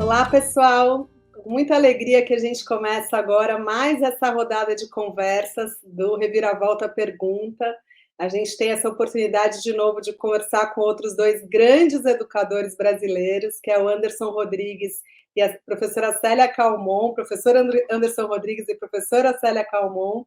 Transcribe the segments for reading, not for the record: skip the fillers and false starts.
Olá, pessoal! Com muita alegria que a gente começa agora mais essa rodada de conversas do Reviravolta Pergunta. A gente tem essa oportunidade de novo de conversar com outros dois grandes educadores brasileiros, que é o Anderson Rodrigues e a professora Célia Calmon, professor Anderson Rodrigues e professora Célia Calmon,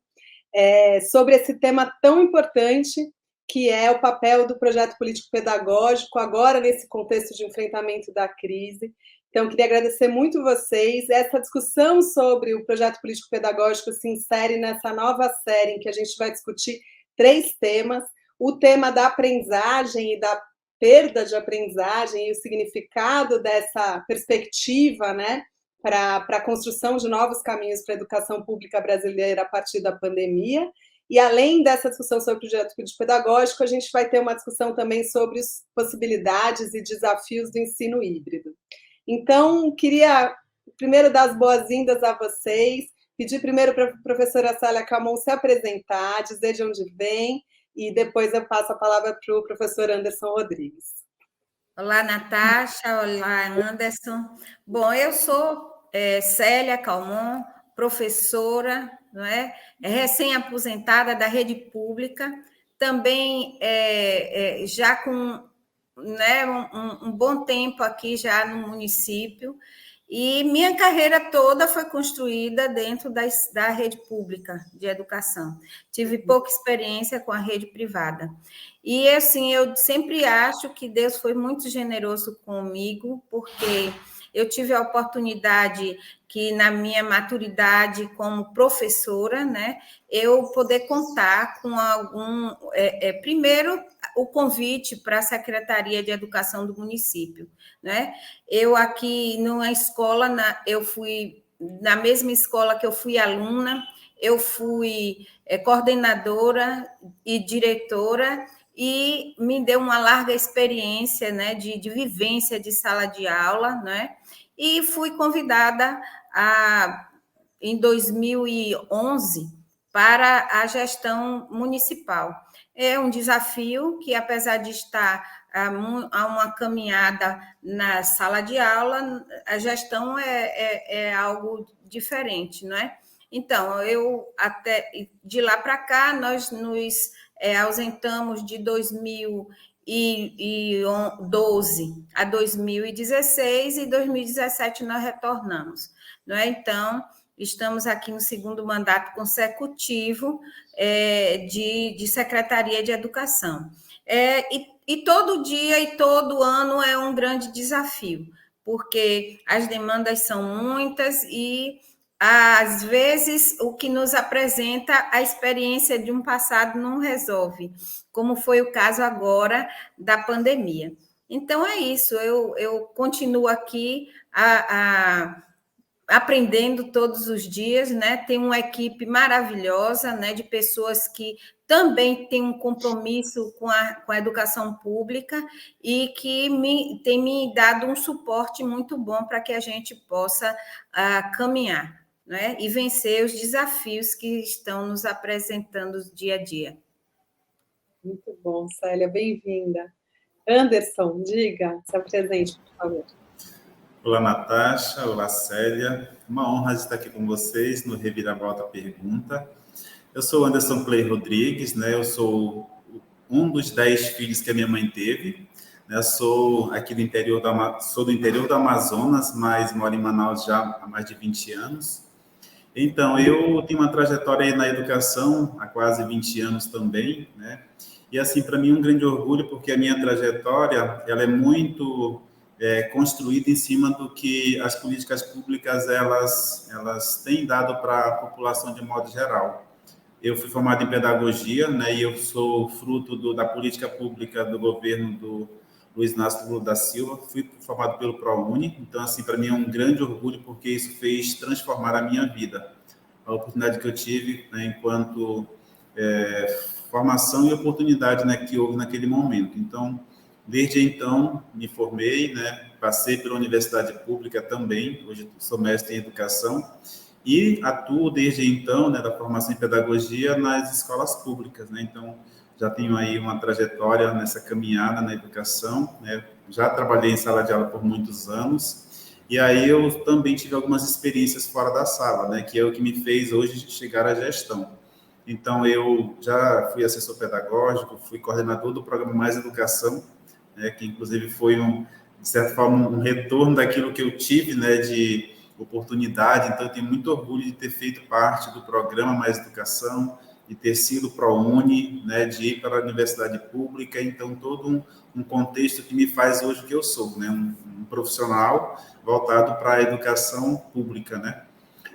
sobre esse tema tão importante que é o papel do projeto político-pedagógico agora nesse contexto de enfrentamento da crise. Então, queria agradecer muito vocês. Essa discussão sobre o projeto político-pedagógico se insere nessa nova série em que a gente vai discutir 3 temas. O tema da aprendizagem e da perda de aprendizagem e o significado dessa perspectiva, né, para a construção de novos caminhos para a educação pública brasileira a partir da pandemia. E além dessa discussão sobre o projeto político-pedagógico, a gente vai ter uma discussão também sobre as possibilidades e desafios do ensino híbrido. Então, queria primeiro dar as boas-vindas a vocês, pedir primeiro para a professora Célia Calmon se apresentar, dizer de onde vem, e depois eu passo a palavra para o professor Anderson Rodrigues. Olá, Natasha. Olá, Anderson. Bom, eu sou Célia Calmon, professora, não é? Recém-aposentada da rede pública, também já com, né, um bom tempo aqui já no município, e minha carreira toda foi construída dentro da rede pública de educação. Tive pouca experiência com a rede privada. E, assim, eu sempre acho que Deus foi muito generoso comigo, porque eu tive a oportunidade que, na minha maturidade como professora, né, eu poder contar com algum... primeiro, o convite para a Secretaria de Educação do município, né? Eu aqui numa escola, eu fui na mesma escola que eu fui aluna, eu fui coordenadora e diretora, e me deu uma larga experiência, né, de vivência de sala de aula, né? E fui convidada em 2011 para a gestão municipal. É um desafio que, apesar de estar a uma caminhada na sala de aula, a gestão é algo diferente, não é? Então, até de lá para cá, nós nos ausentamos de 2012 a 2016 e 2017 nós retornamos, não é? Então, estamos aqui no segundo mandato consecutivo de Secretaria de Educação. E todo dia e todo ano é um grande desafio, porque as demandas são muitas e, às vezes, o que nos apresenta a experiência de um passado não resolve, como foi o caso agora da pandemia. Então, é isso, eu continuo aqui aprendendo todos os dias, né? Tem uma equipe maravilhosa, né, de pessoas que também têm um compromisso com a educação pública e que tem me dado um suporte muito bom para que a gente possa caminhar, né, e vencer os desafios que estão nos apresentando dia a dia. Muito bom, Célia, bem-vinda. Anderson, diga, se apresente, por favor. Olá, Natasha. Olá, Célia. Uma honra estar aqui com vocês no Reviravolta Pergunta. Eu sou Anderson Clay Rodrigues, né? Eu sou um dos 10 filhos que a minha mãe teve. Eu sou aqui do interior do Amazonas, mas moro em Manaus já há mais de 20 anos. Então, eu tenho uma trajetória aí na educação há quase 20 anos também, né? E, assim, para mim, um grande orgulho, porque a minha trajetória, ela é muito construída em cima do que as políticas públicas, elas têm dado para a população de modo geral. Eu fui formado em pedagogia, né? E eu sou fruto da política pública do governo do Luiz Inácio Lula da Silva, fui formado pelo ProUni, então, assim, para mim é um grande orgulho, porque isso fez transformar a minha vida. A oportunidade que eu tive, né, enquanto formação e oportunidade, né, que houve naquele momento. Então, desde então, me formei, né, passei pela universidade pública também, hoje sou mestre em educação, e atuo desde então, né, da formação em pedagogia nas escolas públicas, né? Então, já tenho aí uma trajetória nessa caminhada na educação, né? Já trabalhei em sala de aula por muitos anos E aí eu também tive algumas experiências fora da sala, né, que é o que me fez hoje chegar à gestão. Então, eu já fui assessor pedagógico, fui coordenador do programa Mais Educação, né, que inclusive foi, de certa forma, um retorno daquilo que eu tive, né, de oportunidade. Então, eu tenho muito orgulho de ter feito parte do programa Mais Educação, de ter sido ProUni, né, de ir para a universidade pública. Então, todo um contexto que me faz hoje o que eu sou, né, um profissional voltado para a educação pública, né.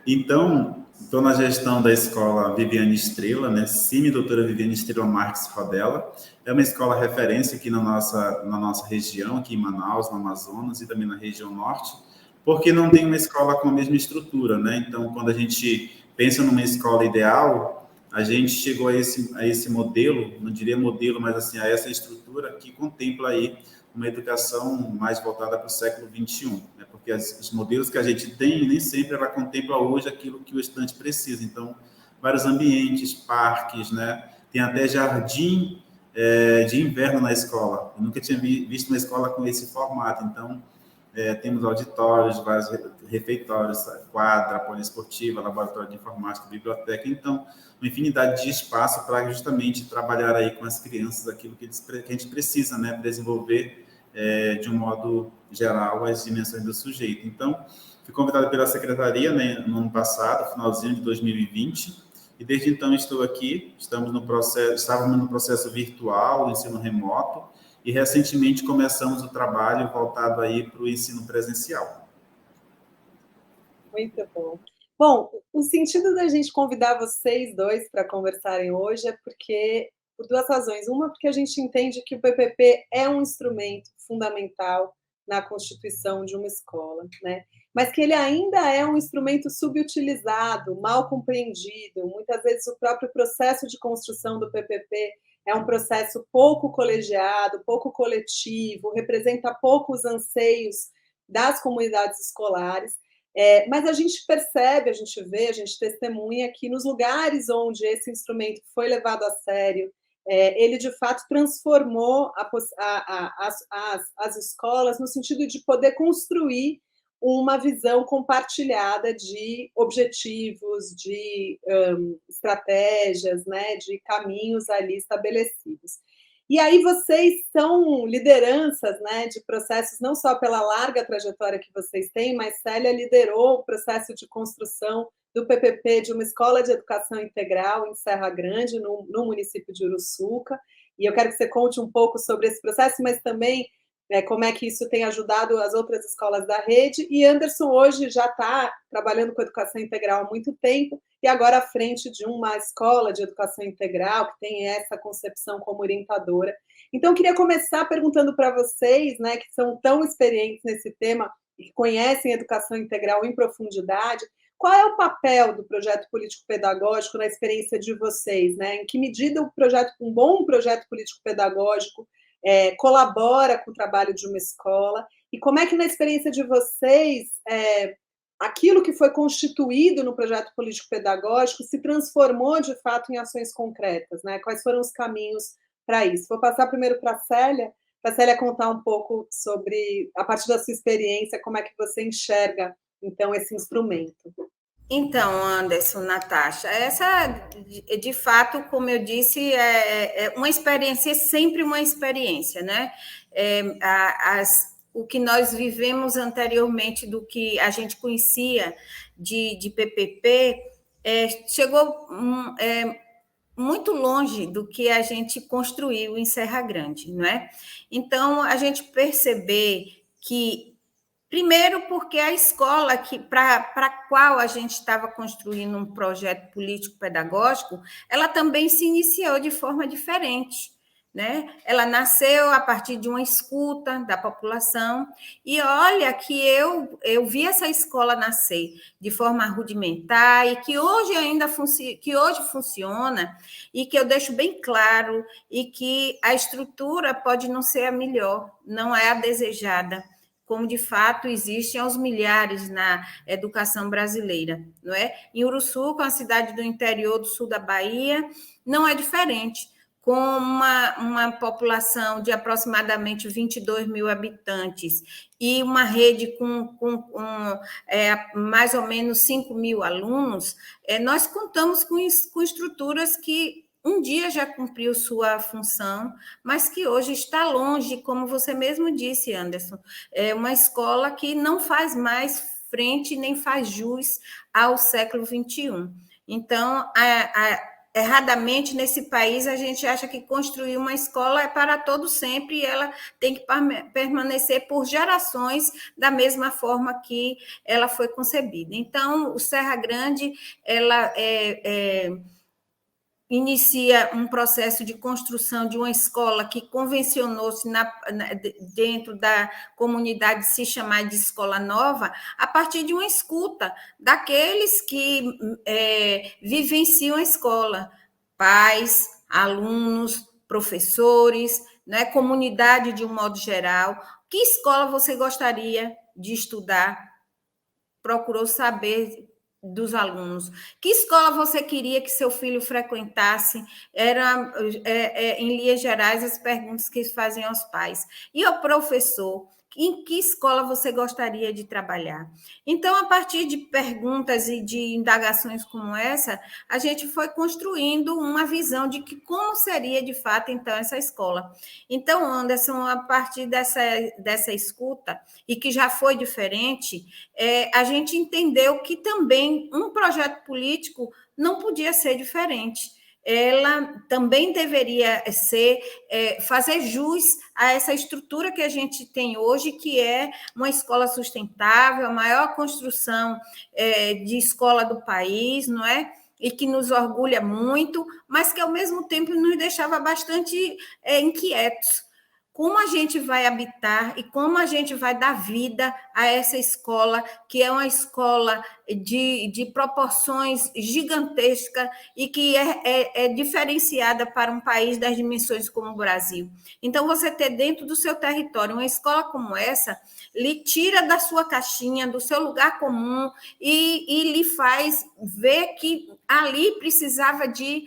Então, estou na gestão da escola Viviane Estrela, né? CIMI Doutora Viviane Estrela Marques Fadella. É uma escola referência aqui na nossa região, aqui em Manaus, no Amazonas, e também na região norte, porque não tem uma escola com a mesma estrutura, né? Então, quando a gente pensa numa escola ideal, a gente chegou a esse modelo, não diria modelo, mas assim, a essa estrutura que contempla aí uma educação mais voltada para o século XXI, né? Porque os modelos que a gente tem, nem sempre ela contempla hoje aquilo que o estudante precisa. Então, vários ambientes, parques, né? Tem até jardim de inverno na escola. Eu nunca tinha visto uma escola com esse formato. Então, temos auditórios, vários refeitórios, quadra, poliesportiva, laboratório de informática, biblioteca. Então, uma infinidade de espaço para justamente trabalhar aí com as crianças aquilo que a gente precisa, né? Desenvolver de um modo geral as dimensões do sujeito. Então, fui convidado pela secretaria, né, no ano passado, finalzinho de 2020, e desde então estou aqui. Estávamos no processo virtual, ensino remoto, e recentemente começamos o trabalho voltado aí para o ensino presencial. Muito bom. Bom, o sentido da gente convidar vocês dois para conversarem hoje é porque, por duas razões. Uma, porque a gente entende que o PPP é um instrumento fundamental na constituição de uma escola, né? Mas que ele ainda é um instrumento subutilizado, mal compreendido. Muitas vezes o próprio processo de construção do PPP é um processo pouco colegiado, pouco coletivo, representa pouco os anseios das comunidades escolares. Mas a gente percebe, a gente vê, a gente testemunha que nos lugares onde esse instrumento foi levado a sério, ele de fato transformou as escolas no sentido de poder construir uma visão compartilhada de objetivos, de estratégias, né, de caminhos ali estabelecidos. E aí vocês são lideranças, né, de processos, não só pela larga trajetória que vocês têm, mas Célia liderou o processo de construção do PPP de uma escola de educação integral em Serra Grande, no município de Uruçuca, e eu quero que você conte um pouco sobre esse processo, mas também como é que isso tem ajudado as outras escolas da rede, e Anderson hoje já está trabalhando com educação integral há muito tempo, e agora à frente de uma escola de educação integral, que tem essa concepção como orientadora. Então, eu queria começar perguntando para vocês, né, que são tão experientes nesse tema, e que conhecem educação integral em profundidade, qual é o papel do projeto político-pedagógico na experiência de vocês, né? Em que medida um bom projeto político-pedagógico colabora com o trabalho de uma escola, e como é que na experiência de vocês aquilo que foi constituído no projeto político-pedagógico se transformou de fato em ações concretas, né? Quais foram os caminhos para isso? Vou passar primeiro para a Célia contar um pouco sobre, a partir da sua experiência, como é que você enxerga então esse instrumento. Então, Anderson, Natasha, essa, de fato, como eu disse, é uma experiência, é sempre uma experiência, né? O que nós vivemos anteriormente do que a gente conhecia de PPP chegou muito longe do que a gente construiu em Serra Grande, não é? Então, a gente perceber que primeiro, porque a escola para a qual a gente estava construindo um projeto político-pedagógico, ela também se iniciou de forma diferente, né? Ela nasceu a partir de uma escuta da população, e olha que eu vi essa escola nascer de forma rudimentar, e que hoje funciona, e que eu deixo bem claro, e que a estrutura pode não ser a melhor, não é a desejada, como de fato existem aos milhares na educação brasileira, não é? Em Uruçuca, uma cidade do interior do sul da Bahia, não é diferente. com uma população de aproximadamente 22 mil habitantes e uma rede com mais ou menos 5 mil alunos, nós contamos com estruturas que um dia já cumpriu sua função, mas que hoje está longe, como você mesmo disse, Anderson. É uma escola que não faz mais frente nem faz jus ao século XXI. Então, erradamente, nesse país, a gente acha que construir uma escola é para todo sempre e ela tem que permanecer por gerações da mesma forma que ela foi concebida. Então, o Serra Grande, ela inicia um processo de construção de uma escola que convencionou-se dentro da comunidade se chamar de escola nova, a partir de uma escuta daqueles que vivenciam a escola, pais, alunos, professores, né, comunidade de um modo geral. Que escola você gostaria de estudar? Procurou saber dos alunos. Que escola você queria que seu filho frequentasse? Era, em linhas gerais, as perguntas que faziam aos pais. E ao professor, em que escola você gostaria de trabalhar? Então, a partir de perguntas e de indagações como essa, a gente foi construindo uma visão de que como seria, de fato, então, essa escola. Então, Anderson, a partir dessa escuta, e que já foi diferente, a gente entendeu que também um projeto político não podia ser diferente. Ela também deveria fazer jus a essa estrutura que a gente tem hoje, que é uma escola sustentável, a maior construção de escola do país, não é? E que nos orgulha muito, mas que, ao mesmo tempo, nos deixava bastante inquietos. Como a gente vai habitar e como a gente vai dar vida a essa escola, que é uma escola de proporções gigantescas e que é diferenciada para um país das dimensões como o Brasil. Então, você ter dentro do seu território uma escola como essa, lhe tira da sua caixinha, do seu lugar comum e lhe faz ver que ali precisava de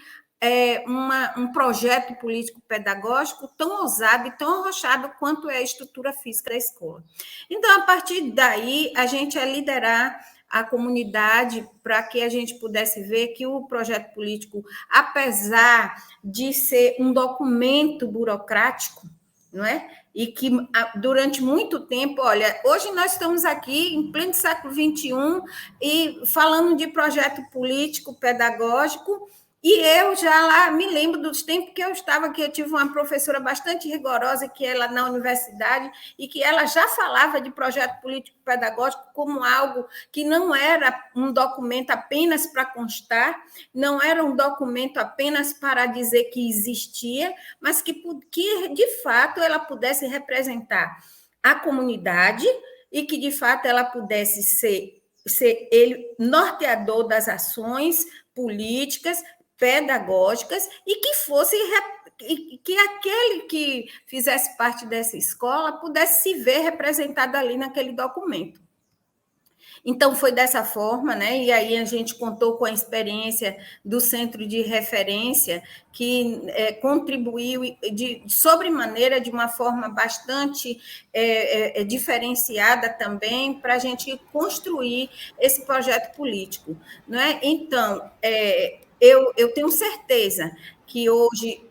um projeto político-pedagógico tão ousado e tão arrochado quanto é a estrutura física da escola. Então, a partir daí, a gente ia liderar a comunidade para que a gente pudesse ver que o projeto político, apesar de ser um documento burocrático, não é? E que durante muito tempo, olha, hoje nós estamos aqui em pleno século XXI e falando de projeto político, pedagógico. E eu já lá me lembro dos tempos que eu estava aqui, eu tive uma professora bastante rigorosa, que ela na universidade, e que ela já falava de projeto político-pedagógico como algo que não era um documento apenas para constar, não era um documento apenas para dizer que existia, mas que de fato ela pudesse representar a comunidade e que de fato ela pudesse ser ele norteador das ações políticas, pedagógicas, e que fosse que aquele que fizesse parte dessa escola pudesse se ver representado ali naquele documento. Então, foi dessa forma, né? E aí a gente contou com a experiência do Centro de Referência, que contribuiu de sobremaneira, de uma forma bastante diferenciada também, para a gente construir esse projeto político, não é? Então, eu tenho certeza que hoje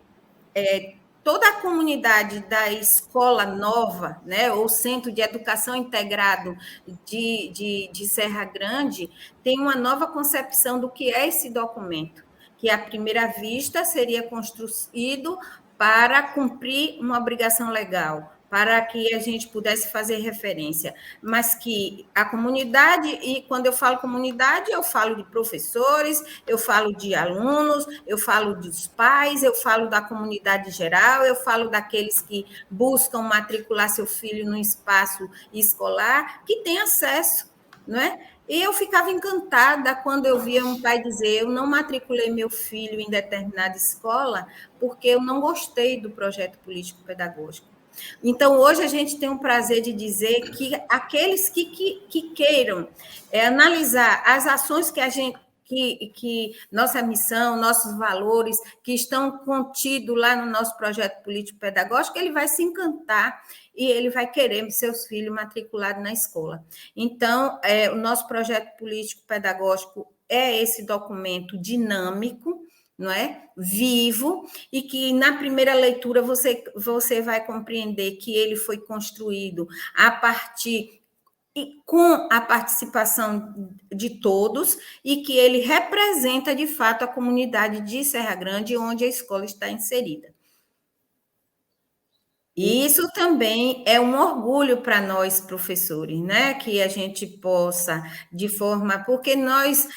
toda a comunidade da escola nova, né, ou Centro de Educação Integrado de Serra Grande, tem uma nova concepção do que é esse documento, que à primeira vista seria construído para cumprir uma obrigação legal, para que a gente pudesse fazer referência, mas que a comunidade, e quando eu falo comunidade, eu falo de professores, eu falo de alunos, eu falo dos pais, eu falo da comunidade geral, eu falo daqueles que buscam matricular seu filho no espaço escolar, que tem acesso, não é? E eu ficava encantada quando eu via um pai dizer: eu não matriculei meu filho em determinada escola porque eu não gostei do projeto político-pedagógico. Então, hoje a gente tem o prazer de dizer que aqueles que queiram analisar as ações que nossa missão, nossos valores, que estão contidos lá no nosso projeto político-pedagógico, ele vai se encantar e ele vai querer seus filhos matriculados na escola. Então, o nosso projeto político-pedagógico é esse documento dinâmico, não é? Vivo, e que na primeira leitura você vai compreender que ele foi construído a partir e com a participação de todos e que ele representa de fato a comunidade de Serra Grande, onde a escola está inserida. E isso também é um orgulho para nós, professores, né? Que a gente possa, de forma... Porque nós,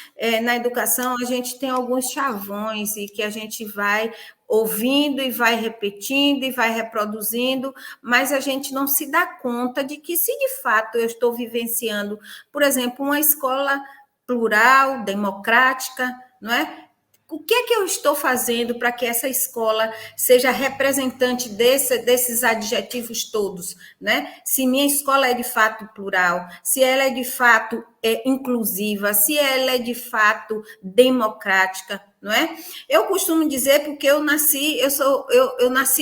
na educação, a gente tem alguns chavões e que a gente vai ouvindo e vai repetindo e vai reproduzindo, mas a gente não se dá conta de que, se de fato eu estou vivenciando, por exemplo, uma escola plural, democrática, não é? O que é que eu estou fazendo para que essa escola seja representante desses adjetivos todos, né? Se minha escola é de fato plural, se ela é de fato inclusiva, se ela é de fato democrática, não é? Eu costumo dizer, porque eu nasci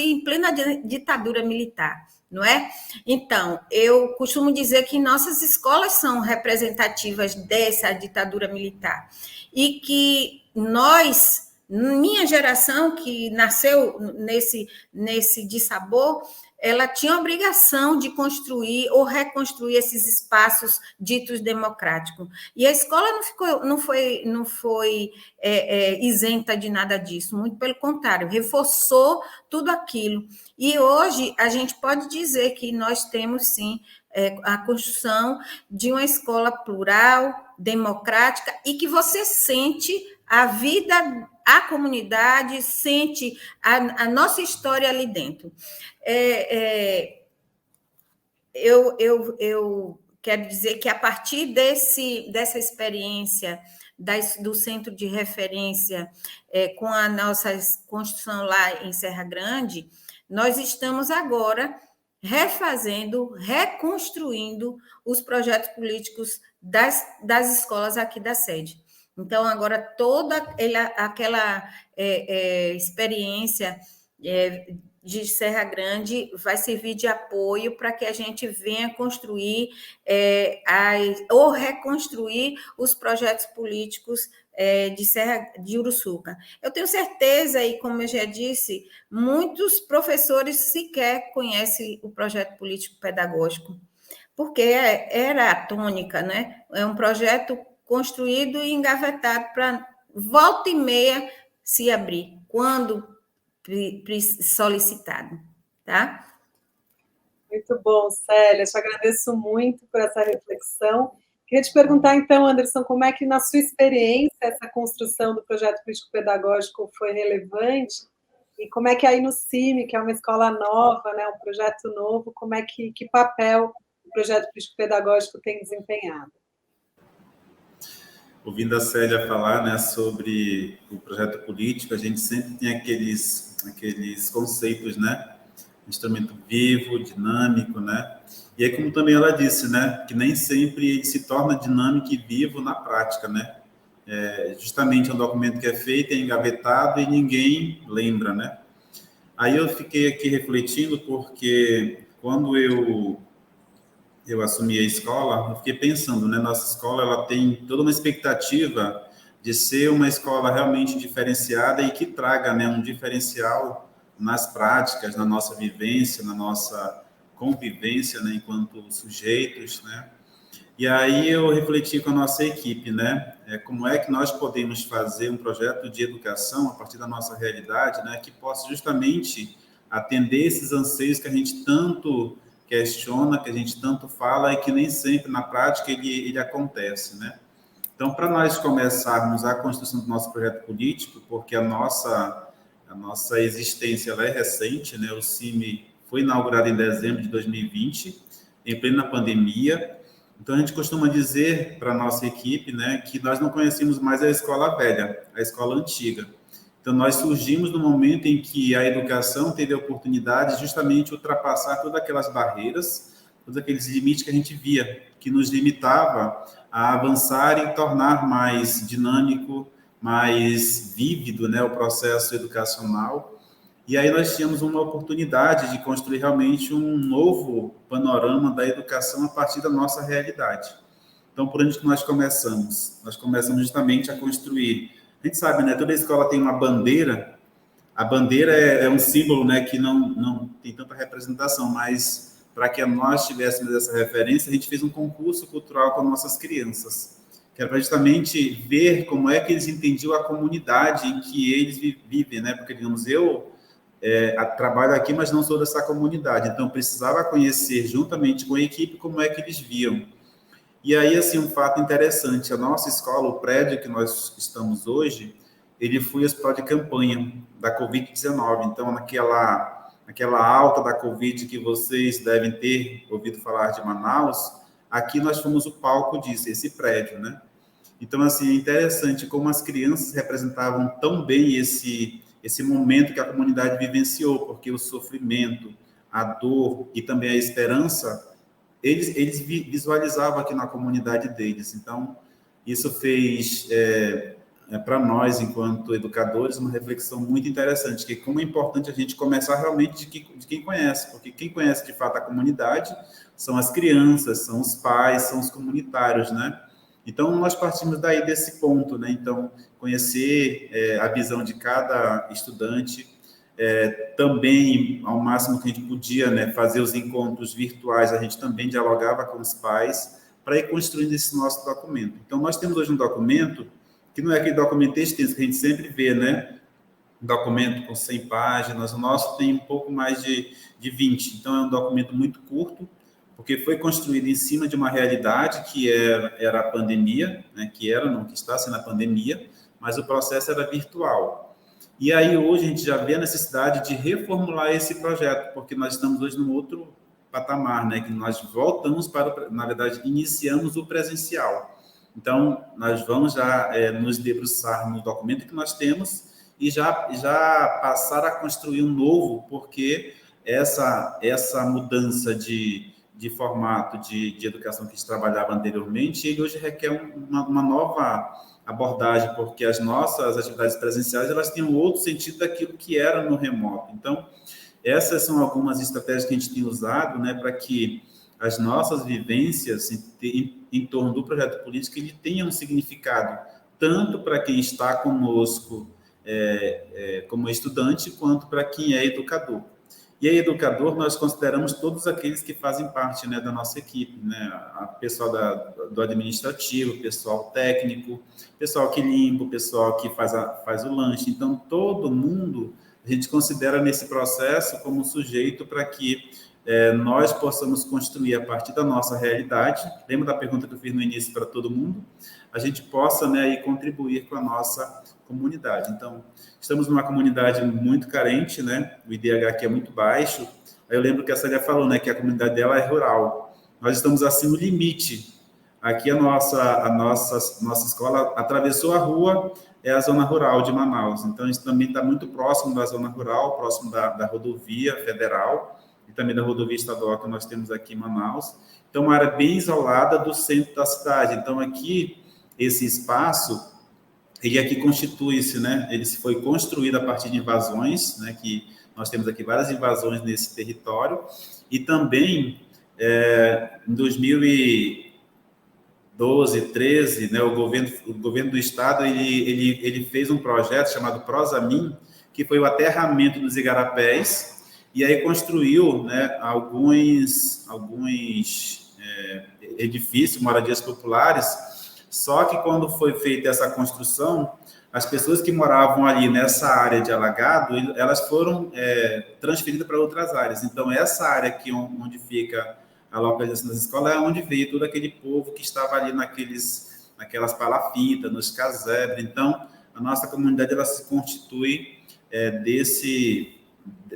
em plena ditadura militar, não é? Então, eu costumo dizer que nossas escolas são representativas dessa ditadura militar e que nós, minha geração que nasceu nesse dissabor, ela tinha a obrigação de construir ou reconstruir esses espaços ditos democráticos. E a escola não foi isenta de nada disso, muito pelo contrário, reforçou tudo aquilo. E hoje a gente pode dizer que nós temos, sim, a construção de uma escola plural, democrática, e que você sente a vida, a comunidade, sente a nossa história ali dentro. Eu quero dizer que, a partir dessa experiência do centro de referência com a nossa construção lá em Serra Grande, nós estamos agora refazendo, reconstruindo os projetos políticos das escolas aqui da sede. Então, agora, toda aquela experiência de Serra Grande vai servir de apoio para que a gente venha construir ou reconstruir os projetos políticos de Uruçuca. Eu tenho certeza, e como eu já disse, muitos professores sequer conhecem o projeto político-pedagógico, porque era a tônica, né? É um projeto construído e engavetado para volta e meia se abrir, quando solicitado, tá? Muito bom, Célia, te agradeço muito por essa reflexão. Queria te perguntar, então, Anderson, como é que, na sua experiência, essa construção do projeto político-pedagógico foi relevante, e como é que aí no CIMI, que é uma escola nova, né, um projeto novo, como é que papel o projeto político-pedagógico tem desempenhado? Ouvindo a Célia falar, né, sobre o projeto político, a gente sempre tem aqueles conceitos, né? Instrumento vivo, dinâmico, né? E aí, como também ela disse, né, que nem sempre ele se torna dinâmico e vivo na prática, né? Justamente é um documento que é feito, é engavetado e ninguém lembra, né? Aí eu fiquei aqui refletindo, porque quando eu assumi a escola, eu fiquei pensando, né? Nossa escola, ela tem toda uma expectativa de ser uma escola realmente diferenciada e que traga, né, um diferencial nas práticas, na nossa vivência, na nossa convivência, né, enquanto sujeitos, né? E aí eu refleti com a nossa equipe, né? Como é que nós podemos fazer um projeto de educação a partir da nossa realidade, né, que possa justamente atender esses anseios que a gente tanto questiona, que a gente tanto fala e que nem sempre na prática ele acontece, né? Então, para nós começarmos a construção do nosso projeto político, porque a nossa existência ela é recente, né? O CIMI foi inaugurado em dezembro de 2020, em plena pandemia. Então, a gente costuma dizer para a nossa equipe, né, que nós não conhecemos mais a escola velha, a escola antiga. Então, nós surgimos no momento em que a educação teve a oportunidade de justamente ultrapassar todas aquelas barreiras, todos aqueles limites que a gente via, que nos limitava a avançar e tornar mais dinâmico, mais vívido, né, o processo educacional. E aí nós tínhamos uma oportunidade de construir realmente um novo panorama da educação a partir da nossa realidade. Então, por onde que nós começamos? Nós começamos justamente a construir. A gente sabe, né, toda escola tem uma bandeira. A bandeira é um símbolo, né, que não tem tanta representação, mas para que nós tivéssemos essa referência, a gente fez um concurso cultural com nossas crianças, que era para justamente ver como é que eles entendiam a comunidade em que eles vivem, né? Porque, digamos, eu trabalho aqui, mas não sou dessa comunidade, então precisava conhecer, juntamente com a equipe, como é que eles viam. E aí, assim, um fato interessante, a nossa escola, o prédio que nós estamos hoje, ele foi hospital de campanha da Covid-19, então naquela alta da Covid que vocês devem ter ouvido falar de Manaus, aqui nós fomos o palco disso, esse prédio, né? Então, assim, é interessante como as crianças representavam tão bem esse momento que a comunidade vivenciou, porque o sofrimento, a dor e também a esperança, eles visualizavam aqui na comunidade deles. Então, isso fez, para nós, enquanto educadores, uma reflexão muito interessante, que como é importante a gente começar realmente de quem conhece, porque quem conhece, de fato, a comunidade são as crianças, são os pais, são os comunitários, né? Então, nós partimos daí desse ponto, né? Então, conhecer a visão de cada estudante, também, ao máximo que a gente podia, né, fazer os encontros virtuais, a gente também dialogava com os pais para ir construindo esse nosso documento. Então, nós temos hoje um documento que não é aquele documento extenso que a gente sempre vê, né? Um documento com 100 páginas, o nosso tem um pouco mais de 20, então é um documento muito curto, porque foi construído em cima de uma realidade que era a pandemia, né, que está sendo a pandemia, mas o processo era virtual. E aí hoje a gente já vê a necessidade de reformular esse projeto, porque nós estamos hoje num outro patamar, né, que nós voltamos na verdade, iniciamos o presencial. Então, nós vamos já nos debruçar no documento que nós temos e já passar a construir um novo, porque essa mudança de formato de educação que a gente trabalhava anteriormente, ele hoje requer uma nova abordagem, porque as nossas atividades presenciais, elas têm um outro sentido daquilo que era no remoto. Então, essas são algumas estratégias que a gente tem usado, né, para que as nossas vivências em torno do projeto político ele tenham um significado, tanto para quem está conosco como estudante, quanto para quem é educador. E aí, educador, nós consideramos todos aqueles que fazem parte, né, da nossa equipe, né? A pessoal do administrativo, pessoal técnico, pessoal que limpa, pessoal que faz o lanche. Então, todo mundo a gente considera nesse processo como sujeito para que nós possamos construir a partir da nossa realidade. Lembra da pergunta que eu fiz no início para todo mundo? A gente possa, né, aí contribuir com a nossa comunidade. Então, estamos numa comunidade muito carente, né? O IDH aqui é muito baixo. Aí eu lembro que a Célia falou, né, que a comunidade dela é rural. Nós estamos assim no limite. Aqui a nossa escola atravessou a rua, é a zona rural de Manaus. Então, isso também está muito próximo da zona rural, próximo da rodovia federal e também da rodovia estadual que nós temos aqui em Manaus. Então, uma área bem isolada do centro da cidade. Então, aqui, esse espaço, ele aqui constitui-se, né? Ele foi construído a partir de invasões, né? Que nós temos aqui várias invasões nesse território. E também, em 2012, 13, né? O governo do estado, ele fez um projeto chamado Prosamin, que foi o aterramento dos igarapés, e aí construiu, né, alguns edifícios, moradias populares. Só que quando foi feita essa construção, as pessoas que moravam ali nessa área de alagado, elas foram transferidas para outras áreas. Então, essa área aqui onde fica a localização das escolas é onde veio todo aquele povo que estava ali naquelas palafitas, nos casebres. Então, a nossa comunidade ela se constitui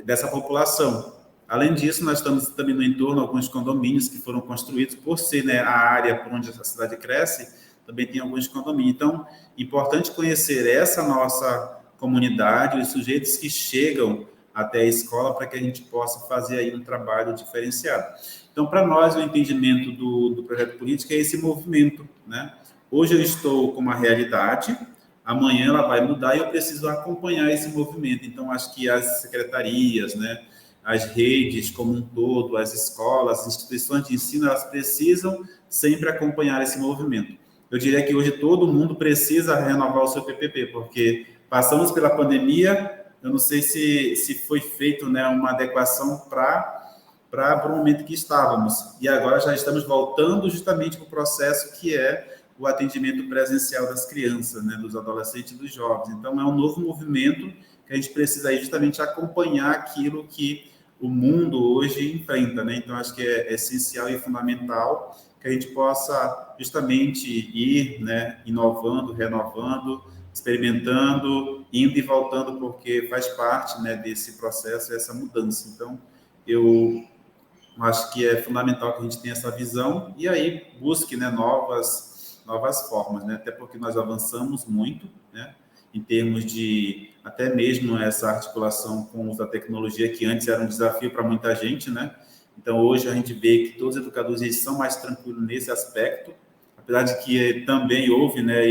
dessa população. Além disso, nós estamos também no entorno alguns condomínios que foram construídos por ser, né, a área por onde a cidade cresce, também tem alguns condomínios. Então, importante conhecer essa nossa comunidade, os sujeitos que chegam até a escola para que a gente possa fazer aí um trabalho diferenciado. Então, para nós, o entendimento do projeto político é esse movimento, né? Hoje eu estou com uma realidade, amanhã ela vai mudar e eu preciso acompanhar esse movimento. Então, acho que as secretarias, né, as redes como um todo, as escolas, as instituições de ensino, elas precisam sempre acompanhar esse movimento. Eu diria que hoje todo mundo precisa renovar o seu PPP, porque passamos pela pandemia, eu não sei se foi feito, né, uma adequação para o momento que estávamos. E agora já estamos voltando justamente para o processo que é o atendimento presencial das crianças, né, dos adolescentes e dos jovens. Então, é um novo movimento que a gente precisa aí justamente acompanhar aquilo que o mundo hoje enfrenta, né? Então, acho que é essencial e fundamental que a gente possa justamente ir, né, inovando, renovando, experimentando, indo e voltando, porque faz parte, né, desse processo, essa mudança. Então, eu acho que é fundamental que a gente tenha essa visão e aí busque, né, novas formas, né? Até porque nós avançamos muito, né, em termos de até mesmo essa articulação com o uso da tecnologia, que antes era um desafio para muita gente, né? Então, hoje a gente vê que todos os educadores eles são mais tranquilos nesse aspecto, apesar de que também houve, né,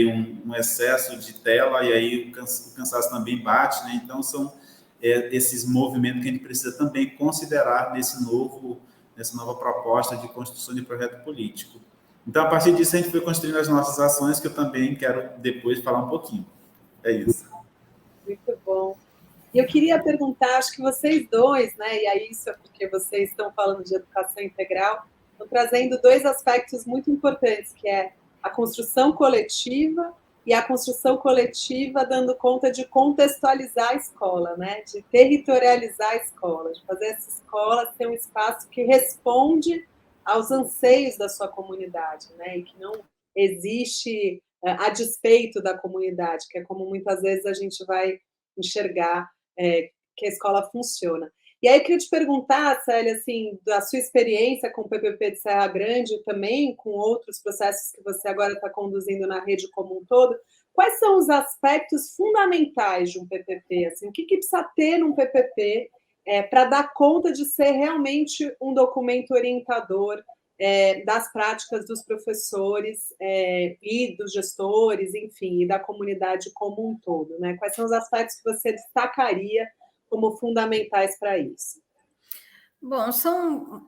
um excesso de tela e aí o cansaço também bate, né? Então, são esses movimentos que a gente precisa também considerar nessa nova proposta de construção de projeto político. Então, a partir disso, a gente foi construindo as nossas ações, que eu também quero depois falar um pouquinho. É isso. Muito bom. E eu queria perguntar, acho que vocês dois, né, e aí isso é porque vocês estão falando de educação integral, estão trazendo dois aspectos muito importantes, que é a construção coletiva e a construção coletiva dando conta de contextualizar a escola, né, de territorializar a escola, de fazer essa escola ser um espaço que responde aos anseios da sua comunidade, né, e que não existe a despeito da comunidade, que é como muitas vezes a gente vai enxergar que a escola funciona. E aí eu queria te perguntar, Célia, assim, da sua experiência com o PPP de Serra Grande e também com outros processos que você agora está conduzindo na rede como um todo, quais são os aspectos fundamentais de um PPP? Assim, o que precisa ter num PPP para dar conta de ser realmente um documento orientador das práticas dos professores e dos gestores, enfim, e da comunidade como um todo, né? Quais são os aspectos que você destacaria como fundamentais para isso? Bom, são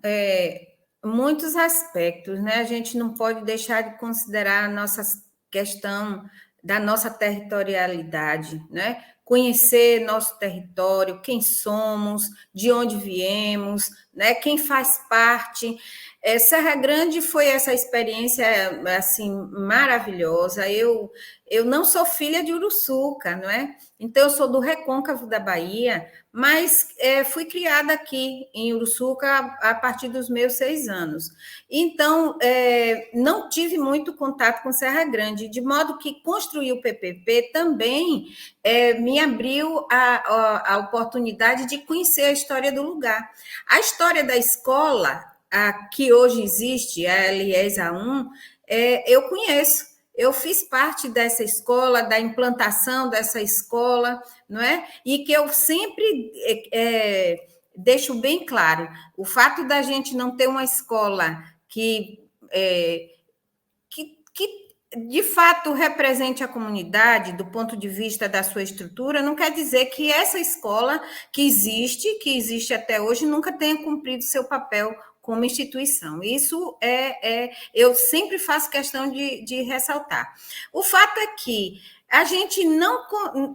muitos aspectos, né? A gente não pode deixar de considerar a nossa questão da nossa territorialidade, né? Conhecer nosso território, quem somos, de onde viemos, né? Quem faz parte. Serra Grande foi essa experiência assim maravilhosa. Eu não sou filha de Uruçuca, não é? Então eu sou do Recôncavo da Bahia, mas fui criada aqui em Uruçuca a partir dos meus 6 anos. Então, não tive muito contato com Serra Grande, de modo que construir o PPP também me abriu a oportunidade de conhecer a história do lugar. A história da escola, que hoje existe, a LIESA 1, eu conheço. Eu fiz parte dessa escola, da implantação dessa escola, não é? E que eu sempre deixo bem claro, o fato da gente não ter uma escola que de fato represente a comunidade do ponto de vista da sua estrutura, não quer dizer que essa escola que existe até hoje, nunca tenha cumprido seu papel como instituição. Isso eu sempre faço questão de ressaltar. O fato é que a gente não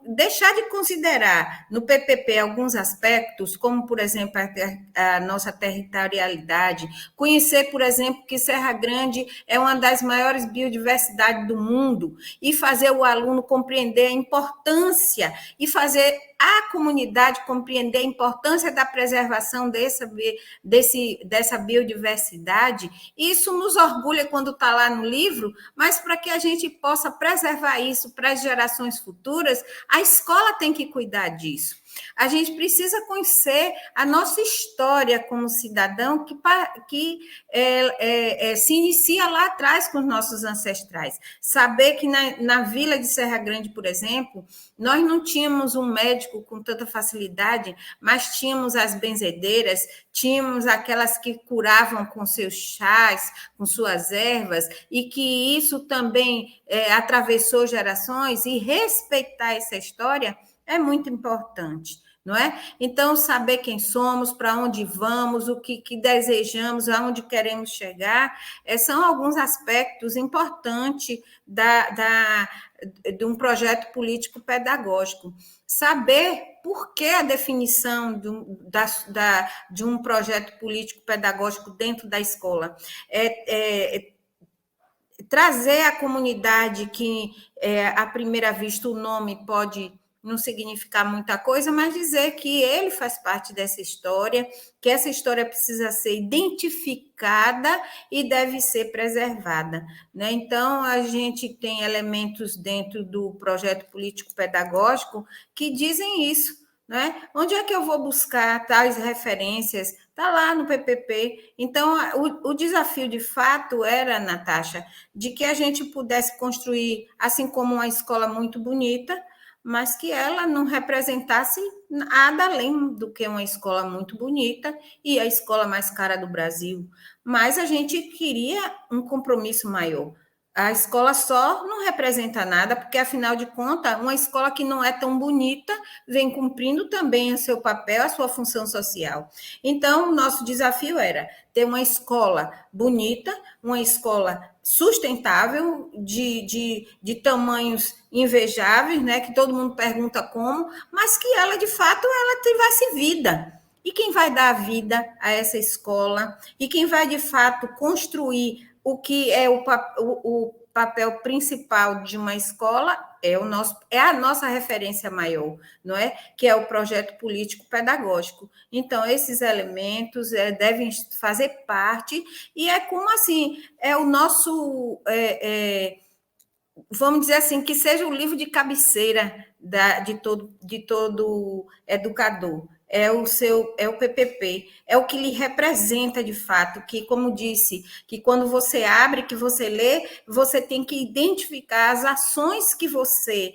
deixar de considerar no PPP alguns aspectos, como, por exemplo, a nossa territorialidade, conhecer, por exemplo, que Serra Grande é uma das maiores biodiversidades do mundo e fazer o aluno compreender a importância e fazer a comunidade compreender a importância da preservação dessa biodiversidade. Isso nos orgulha quando está lá no livro, mas para que a gente possa preservar isso para as gerações futuras, a escola tem que cuidar disso. A gente precisa conhecer a nossa história como cidadão que se inicia lá atrás com os nossos ancestrais. Saber que na vila de Serra Grande, por exemplo, nós não tínhamos um médico com tanta facilidade, mas tínhamos as benzedeiras, tínhamos aquelas que curavam com seus chás, com suas ervas, e que isso também atravessou gerações, e respeitar essa história é muito importante, não é? Então, saber quem somos, para onde vamos, o que desejamos, aonde queremos chegar, são alguns aspectos importantes de um projeto político-pedagógico. Saber por que a definição de um projeto político-pedagógico dentro da escola. Trazer a comunidade que, à primeira vista, o nome pode não significar muita coisa, mas dizer que ele faz parte dessa história, que essa história precisa ser identificada e deve ser preservada, né? Então, a gente tem elementos dentro do projeto político-pedagógico que dizem isso, né? Onde é que eu vou buscar tais referências? Está lá no PPP. Então, o desafio, de fato, era, Natasha, de que a gente pudesse construir, assim como uma escola muito bonita, mas que ela não representasse nada além do que uma escola muito bonita e a escola mais cara do Brasil. Mas a gente queria um compromisso maior. A escola só não representa nada, porque, afinal de contas, uma escola que não é tão bonita vem cumprindo também o seu papel, a sua função social. Então, o nosso desafio era ter uma escola bonita, uma escola sustentável, de tamanhos invejáveis, né, que todo mundo pergunta como, mas que ela, de fato, ela tivesse vida. E quem vai dar a vida a essa escola? E quem vai, de fato, construir o que é o papel principal de uma escola é a nossa referência maior, não é? Que é o projeto político-pedagógico. Então, esses elementos devem fazer parte, e é como assim, é o nosso, vamos dizer assim, que seja o livro de cabeceira de todo educador. É o PPP, é o que lhe representa de fato, que, como disse, que quando você abre, que você lê, você tem que identificar as ações que você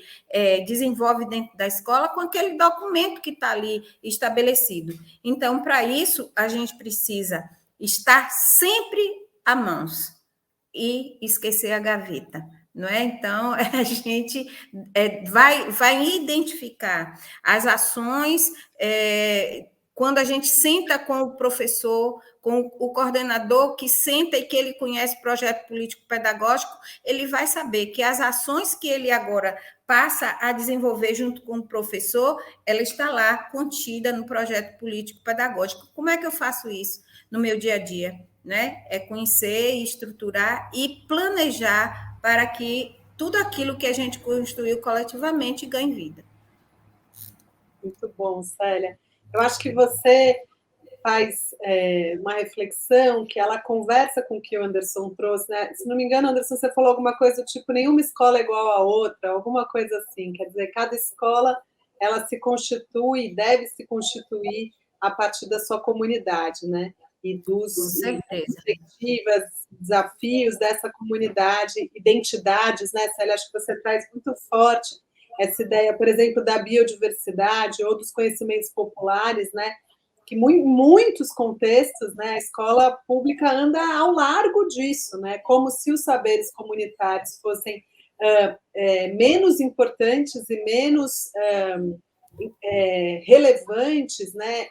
desenvolve dentro da escola com aquele documento que está ali estabelecido. Então, para isso, a gente precisa estar sempre a mãos e esquecer a gaveta. Não é? Então, a gente vai identificar as ações quando a gente senta com o professor, com o coordenador que senta e que ele conhece projeto político-pedagógico, ele vai saber que as ações que ele agora passa a desenvolver junto com o professor, ela está lá contida no projeto político-pedagógico. Como é que eu faço isso no meu dia a dia? Né? É conhecer, estruturar e planejar para que tudo aquilo que a gente construiu coletivamente ganhe vida. Muito bom, Célia. Eu acho que você faz uma reflexão que ela conversa com o que o Anderson trouxe, né? Se não me engano, Anderson, você falou alguma coisa do tipo, nenhuma escola é igual à outra, alguma coisa assim, quer dizer, cada escola, ela se constitui, deve se constituir a partir da sua comunidade, né? E dos perspectivas, desafios dessa comunidade, identidades, né, Célia? Acho que você traz muito forte essa ideia, por exemplo, da biodiversidade ou dos conhecimentos populares, né? Que em muitos contextos, né, a escola pública anda ao largo disso, né? Como se os saberes comunitários fossem menos importantes e menos relevantes, né,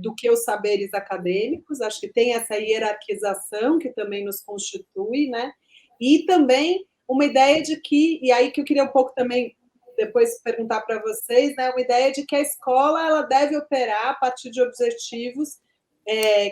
do que os saberes acadêmicos. Acho que tem essa hierarquização que também nos constitui, né, e também uma ideia de que, e aí que eu queria um pouco também depois perguntar para vocês, né, uma ideia de que a escola ela deve operar a partir de objetivos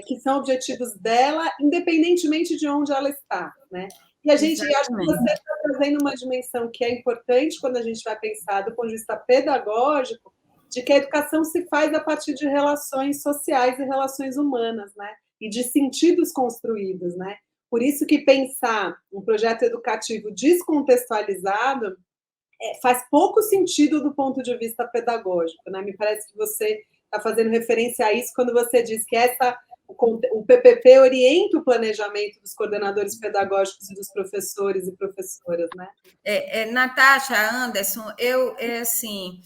que são objetivos dela, independentemente de onde ela está, né? E a gente, acho que você está trazendo uma dimensão que é importante quando a gente vai pensar do ponto de vista pedagógico, de que a educação se faz a partir de relações sociais e relações humanas, né? E de sentidos construídos, né? Por isso que pensar um projeto educativo descontextualizado faz pouco sentido do ponto de vista pedagógico, né? Me parece que você está fazendo referência a isso quando você diz que o PPP orienta o planejamento dos coordenadores pedagógicos e dos professores e professoras, né? Natasha, Anderson, assim,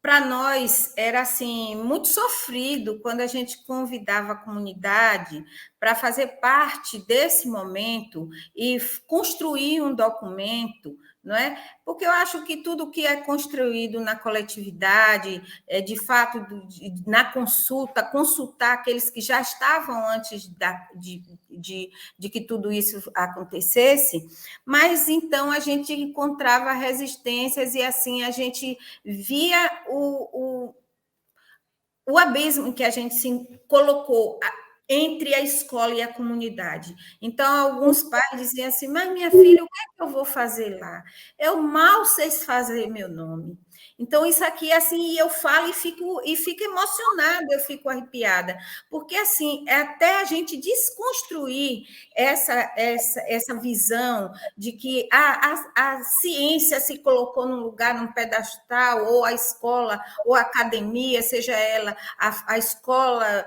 para nós era assim muito sofrido quando a gente convidava a comunidade para fazer parte desse momento e construir um documento, não é? Porque eu acho que tudo que é construído na coletividade, de fato, na consultar aqueles que já estavam antes de que tudo isso acontecesse, mas então a gente encontrava resistências e assim a gente via o abismo que a gente se colocou entre a escola e a comunidade. Então, alguns pais diziam assim, mas minha filha, o que é que eu vou fazer lá? Eu mal sei fazer meu nome. Então, isso aqui, assim, eu falo e fico emocionada, eu fico arrepiada, porque, assim, até a gente desconstruir essa visão de que a ciência se colocou num lugar, num pedestal, ou a escola, ou a academia, seja ela a escola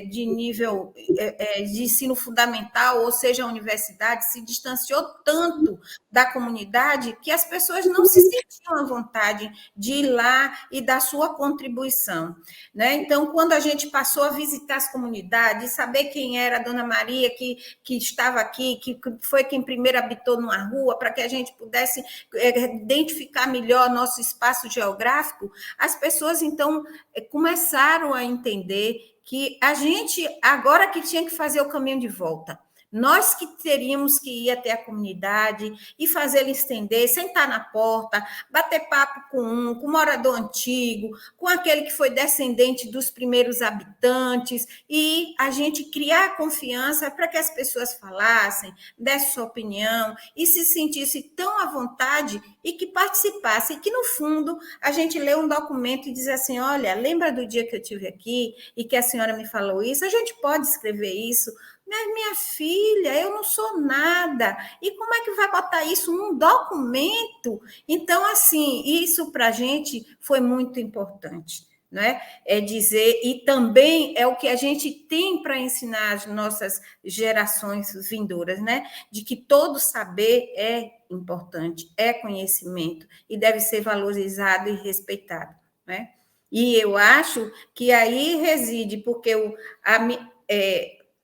de nível de ensino fundamental, ou seja, a universidade, se distanciou tanto da comunidade que as pessoas não se sentiam à vontade de ir lá e dar sua contribuição, né? Então, quando a gente passou a visitar as comunidades, saber quem era a Dona Maria que estava aqui, que foi quem primeiro habitou numa rua, para que a gente pudesse identificar melhor nosso espaço geográfico, as pessoas, então, começaram a entender que a gente, agora que tinha que fazer o caminho de volta, nós que teríamos que ir até a comunidade e fazer ele estender, sentar na porta, bater papo com o morador antigo, com aquele que foi descendente dos primeiros habitantes, e a gente criar confiança para que as pessoas falassem, dessem sua opinião e se sentissem tão à vontade e que participassem, e que, no fundo, a gente lê um documento e diz assim, olha, lembra do dia que eu estive aqui e que a senhora me falou isso? A gente pode escrever isso? Mas, minha filha, eu não sou nada. E como é que vai botar isso num documento? Então, assim, isso para a gente foi muito importante, né? É dizer, e também é o que a gente tem para ensinar às nossas gerações vindouras, né? De que todo saber é importante, é conhecimento e deve ser valorizado e respeitado, né? E eu acho que aí reside, porque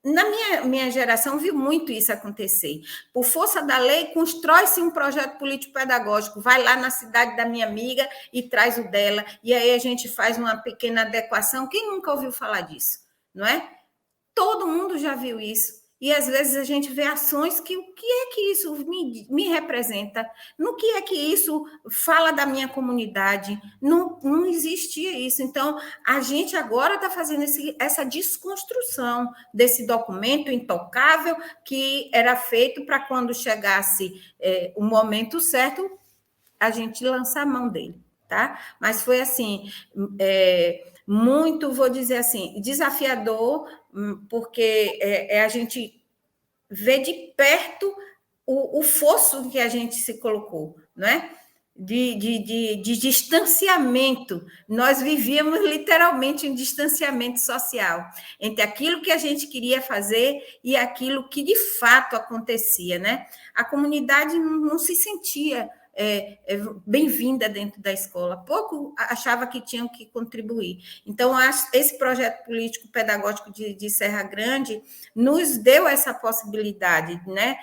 na minha geração, viu muito isso acontecer. Por força da lei, constrói-se um projeto político-pedagógico, vai lá na cidade da minha amiga e traz o dela, e aí a gente faz uma pequena adequação. Quem nunca ouviu falar disso? Não é? Todo mundo já viu isso. E, às vezes, a gente vê ações que o que é que isso me representa? No que é que isso fala da minha comunidade? Não existia isso. Então, a gente agora está fazendo essa desconstrução desse documento intocável que era feito para quando chegasse o momento certo, a gente lançar a mão dele. Tá? Mas foi assim, muito, vou dizer assim, desafiador, porque a gente vê de perto o fosso que a gente se colocou, não é? De distanciamento. Nós vivíamos literalmente um distanciamento social entre aquilo que a gente queria fazer e aquilo que de fato acontecia, né? A comunidade não se sentia bem-vinda dentro da escola, pouco achava que tinham que contribuir. Então, esse projeto político-pedagógico de Serra Grande nos deu essa possibilidade, né,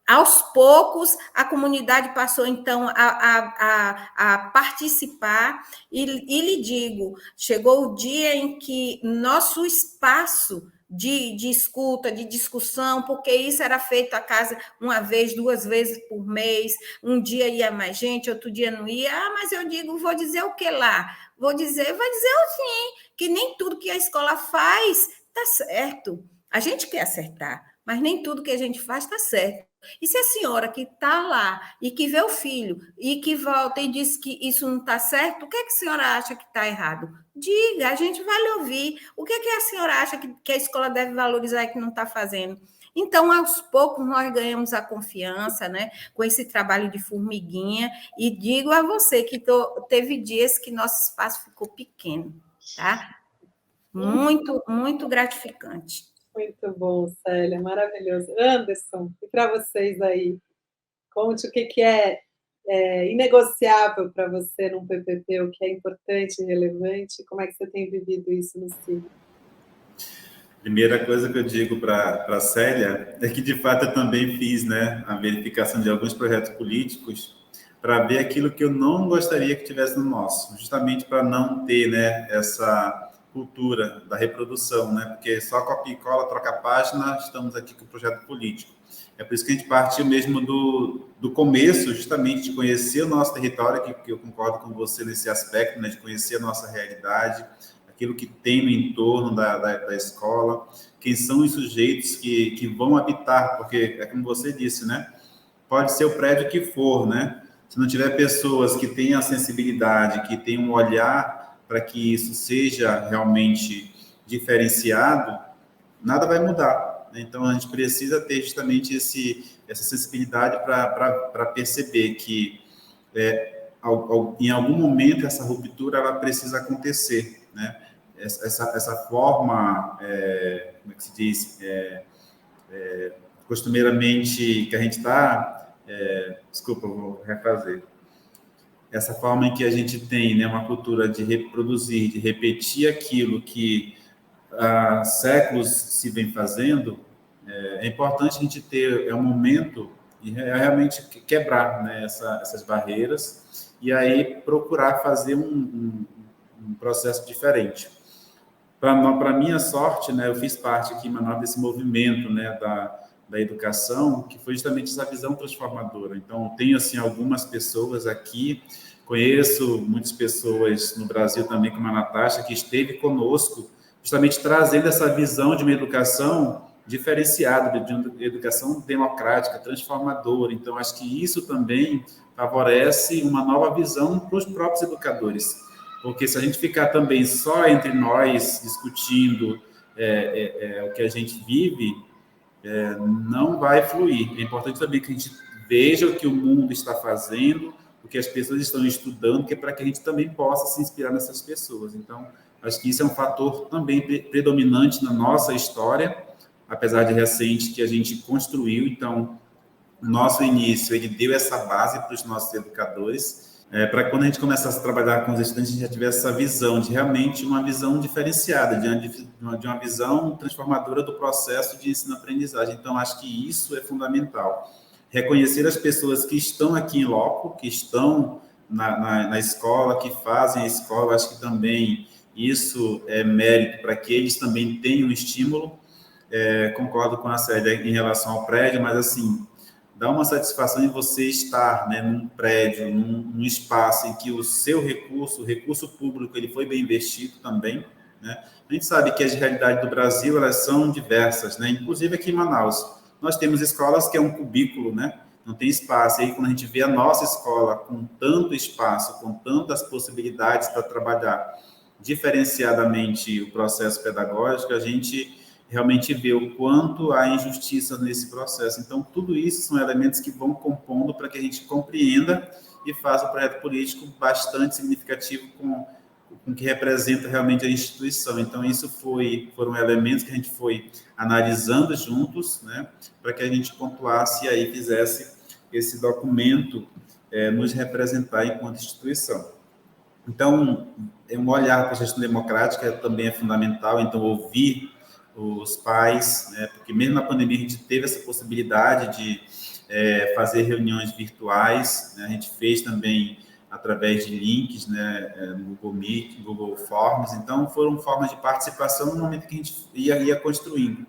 aos poucos, a comunidade passou, então, a participar, e lhe digo, chegou o dia em que nosso espaço de escuta, de discussão, porque isso era feito a casa uma vez, 2 vezes por mês, um dia ia mais gente, outro dia não ia, mas eu digo, vou dizer o que lá? Vai dizer sim, que nem tudo que a escola faz está certo. A gente quer acertar, mas nem tudo que a gente faz está certo. E se a senhora que está lá e que vê o filho e que volta e diz que isso não está certo, o que é que a senhora acha que está errado? Diga, a gente vai lhe ouvir. O que é que a senhora acha que a escola deve valorizar e que não está fazendo? Então, aos poucos, nós ganhamos a confiança, né, com esse trabalho de formiguinha, e digo a você que teve dias que nosso espaço ficou pequeno, tá? Muito, muito gratificante. Muito bom, Célia, maravilhoso. Anderson, e para vocês aí? Conte o que é inegociável para você num PPP, o que é importante e relevante, como é que você tem vivido isso no CIB? Primeira coisa que eu digo para a Célia é que, de fato, eu também fiz, né, a verificação de alguns projetos políticos para ver aquilo que eu não gostaria que tivesse no nosso, justamente para não ter, né, essa cultura da reprodução, né, porque só copia e cola, troca a página, estamos aqui com o projeto político. É por isso que a gente partiu mesmo do começo, justamente de conhecer o nosso território, que eu concordo com você nesse aspecto, né, de conhecer a nossa realidade, aquilo que tem no entorno da escola, quem são os sujeitos que vão habitar, porque é como você disse, né? Pode ser o prédio que for, né? Se não tiver pessoas que tenham a sensibilidade, que tenham um olhar para que isso seja realmente diferenciado, nada vai mudar, né? Então, a gente precisa ter justamente essa sensibilidade para perceber que em algum momento essa ruptura ela precisa acontecer, né? Essa forma, como é que se diz, costumeiramente que a gente está, desculpa, eu vou refazer, essa forma em que a gente tem, né, uma cultura de reproduzir, de repetir aquilo que há séculos se vem fazendo, é importante a gente ter um momento de realmente quebrar, né, essas barreiras e aí procurar fazer um processo diferente. Para minha sorte, né, eu fiz parte aqui em Manaus desse movimento, né, da educação, que foi justamente essa visão transformadora. Então, tenho assim algumas pessoas aqui, conheço muitas pessoas no Brasil também, como a Natasha, que esteve conosco, justamente trazendo essa visão de uma educação diferenciada, de uma educação democrática, transformadora. Então, acho que isso também favorece uma nova visão para os próprios educadores. Porque se a gente ficar também só entre nós discutindo o que a gente vive, não vai fluir. É importante também que a gente veja o que o mundo está fazendo, o que as pessoas estão estudando, que é para que a gente também possa se inspirar nessas pessoas. Então, acho que isso é um fator também predominante na nossa história, apesar de recente, que a gente construiu. Então, o nosso início, ele deu essa base para os nossos educadores, para quando a gente começasse a trabalhar com os estudantes, a gente já tivesse essa visão de realmente uma visão diferenciada, de uma visão transformadora do processo de ensino-aprendizagem. Então, acho que isso é fundamental. Reconhecer as pessoas que estão aqui em loco, que estão na escola, que fazem a escola, acho que também isso é mérito para que eles também tenham estímulo. Concordo com a Célia em relação ao prédio, mas assim, dá uma satisfação em você estar, né, num prédio, num espaço em que o seu recurso, o recurso público, ele foi bem investido também, né? A gente sabe que as realidades do Brasil, elas são diversas, né? Inclusive aqui em Manaus, nós temos escolas que é um cubículo, né? Não tem espaço. E aí, quando a gente vê a nossa escola com tanto espaço, com tantas possibilidades para trabalhar diferenciadamente o processo pedagógico, a gente realmente vê o quanto há injustiça nesse processo. Então, tudo isso são elementos que vão compondo para que a gente compreenda e faça um projeto político bastante significativo com o que representa realmente a instituição. Então, isso foram elementos que a gente foi analisando juntos, né, para que a gente pontuasse e aí fizesse esse documento nos representar enquanto instituição. Então, um olhar para a gestão democrática também é fundamental, então ouvir os pais, né, porque mesmo na pandemia a gente teve essa possibilidade de fazer reuniões virtuais, né, a gente fez também através de links, né, no Google Meet, Google Forms, então foram formas de participação no momento que a gente ia construindo.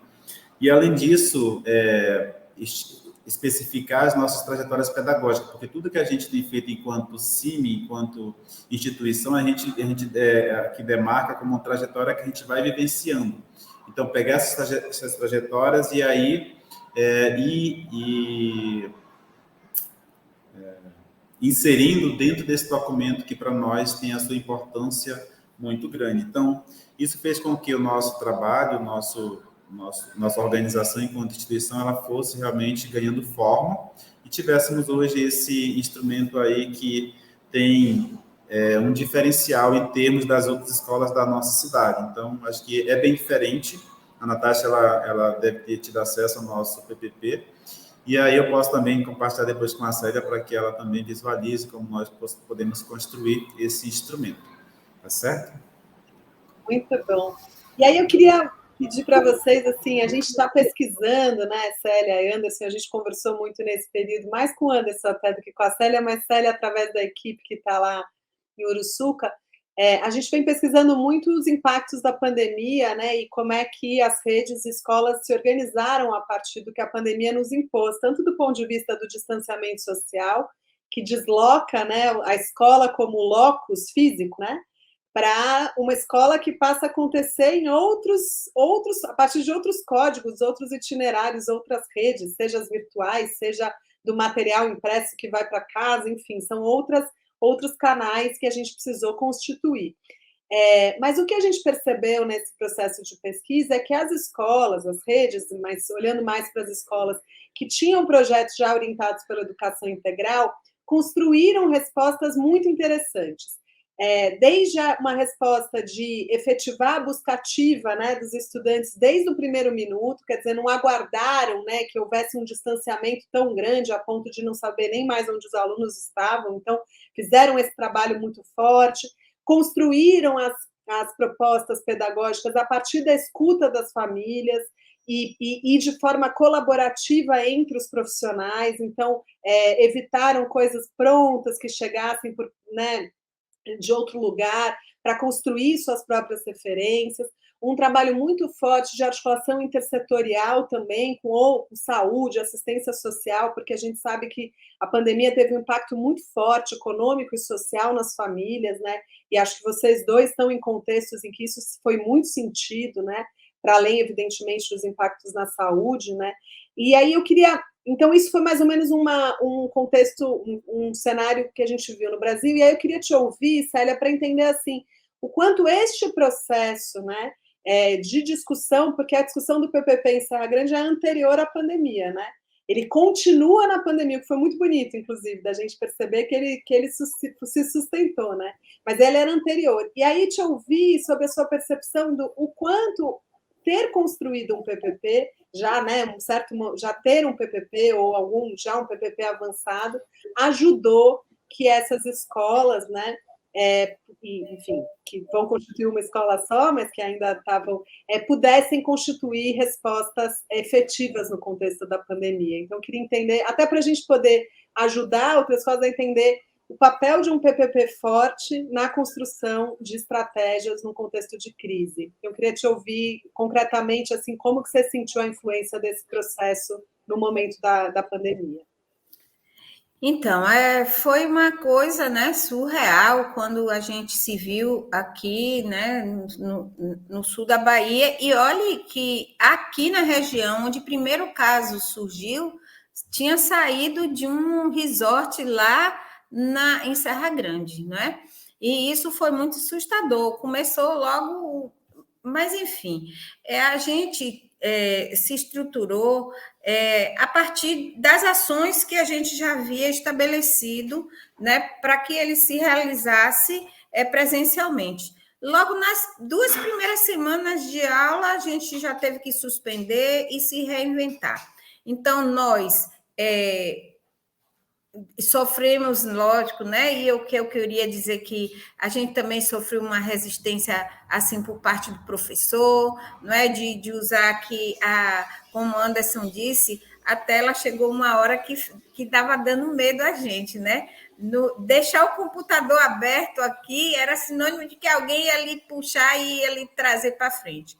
E além disso, especificar as nossas trajetórias pedagógicas, porque tudo que a gente tem feito enquanto CIMI, enquanto instituição, a gente que demarca como uma trajetória que a gente vai vivenciando. Então, pegar essas trajetórias e aí inserindo dentro desse documento que, para nós, tem a sua importância muito grande. Então, isso fez com que o nosso trabalho, o nosso nossa organização enquanto instituição ela fosse realmente ganhando forma e tivéssemos hoje esse instrumento aí que tem um diferencial em termos das outras escolas da nossa cidade. Então, acho que é bem diferente. A Natasha, ela deve ter tido acesso ao nosso PPP, e aí eu posso também compartilhar depois com a Célia para que ela também visualize como nós podemos construir esse instrumento. Tá certo? Muito bom. E aí eu queria pedir para vocês, assim, a gente está pesquisando, né, Célia e Anderson, a gente conversou muito nesse período, mais com o Anderson até do que com a Célia, mas Célia, através da equipe que está lá em Uruçuca, a gente vem pesquisando muito os impactos da pandemia, né, e como é que as redes e escolas se organizaram a partir do que a pandemia nos impôs, tanto do ponto de vista do distanciamento social, que desloca, né, a escola como locus físico, né, para uma escola que passa a acontecer em outros, a partir de outros códigos, outros itinerários, outras redes, seja as virtuais, seja do material impresso que vai para casa, enfim, são outros canais que a gente precisou constituir. Mas o que a gente percebeu nesse processo de pesquisa é que as escolas, as redes, mas olhando mais para as escolas que tinham projetos já orientados pela educação integral, construíram respostas muito interessantes. Desde uma resposta de efetivar a busca ativa, né, dos estudantes desde o primeiro minuto, quer dizer, não aguardaram, né, que houvesse um distanciamento tão grande a ponto de não saber nem mais onde os alunos estavam, então fizeram esse trabalho muito forte, construíram as propostas pedagógicas a partir da escuta das famílias e de forma colaborativa entre os profissionais, então evitaram coisas prontas que chegassem por, né, de outro lugar, para construir suas próprias referências, um trabalho muito forte de articulação intersetorial também, com saúde, assistência social, porque a gente sabe que a pandemia teve um impacto muito forte, econômico e social nas famílias, né? E acho que vocês dois estão em contextos em que isso foi muito sentido, né? Para além, evidentemente, dos impactos na saúde, né? E aí eu queria... Então, isso foi mais ou menos um contexto, um cenário que a gente viu no Brasil. E aí eu queria te ouvir, Célia, para entender assim, o quanto este processo, né, de discussão, porque a discussão do PPP em Serra Grande é anterior à pandemia, né? Ele continua na pandemia, que foi muito bonito, inclusive, da gente perceber que ele se sustentou, né? Mas ele era anterior. E aí te ouvir sobre a sua percepção do o quanto ter construído um PPP já, né, já ter um PPP ou já um PPP avançado ajudou que essas escolas, né, enfim, que vão constituir uma escola só, mas que ainda estavam, pudessem constituir respostas efetivas no contexto da pandemia. Então, eu queria entender, até para a gente poder ajudar outras escolas a entender o papel de um PPP forte na construção de estratégias no contexto de crise. Eu queria te ouvir concretamente, assim, como que você sentiu a influência desse processo no momento da pandemia. Então, foi uma coisa, né, surreal quando a gente se viu aqui, né, no sul da Bahia, e olhe que aqui na região onde o primeiro caso surgiu, tinha saído de um resort lá em Serra Grande, né? E isso foi muito assustador. Começou logo, mas enfim, a gente se estruturou a partir das ações que a gente já havia estabelecido, né, para que ele se realizasse presencialmente. Logo nas 2 primeiras semanas de aula, a gente já teve que suspender e se reinventar. Então, nós sofremos, lógico, né? E o que eu queria dizer que a gente também sofreu uma resistência assim por parte do professor, não é? De usar aqui como Anderson disse, a tela chegou uma hora que estava dando medo a gente, né? Deixar o computador aberto aqui era sinônimo de que alguém ia ali puxar e ia ali trazer para frente.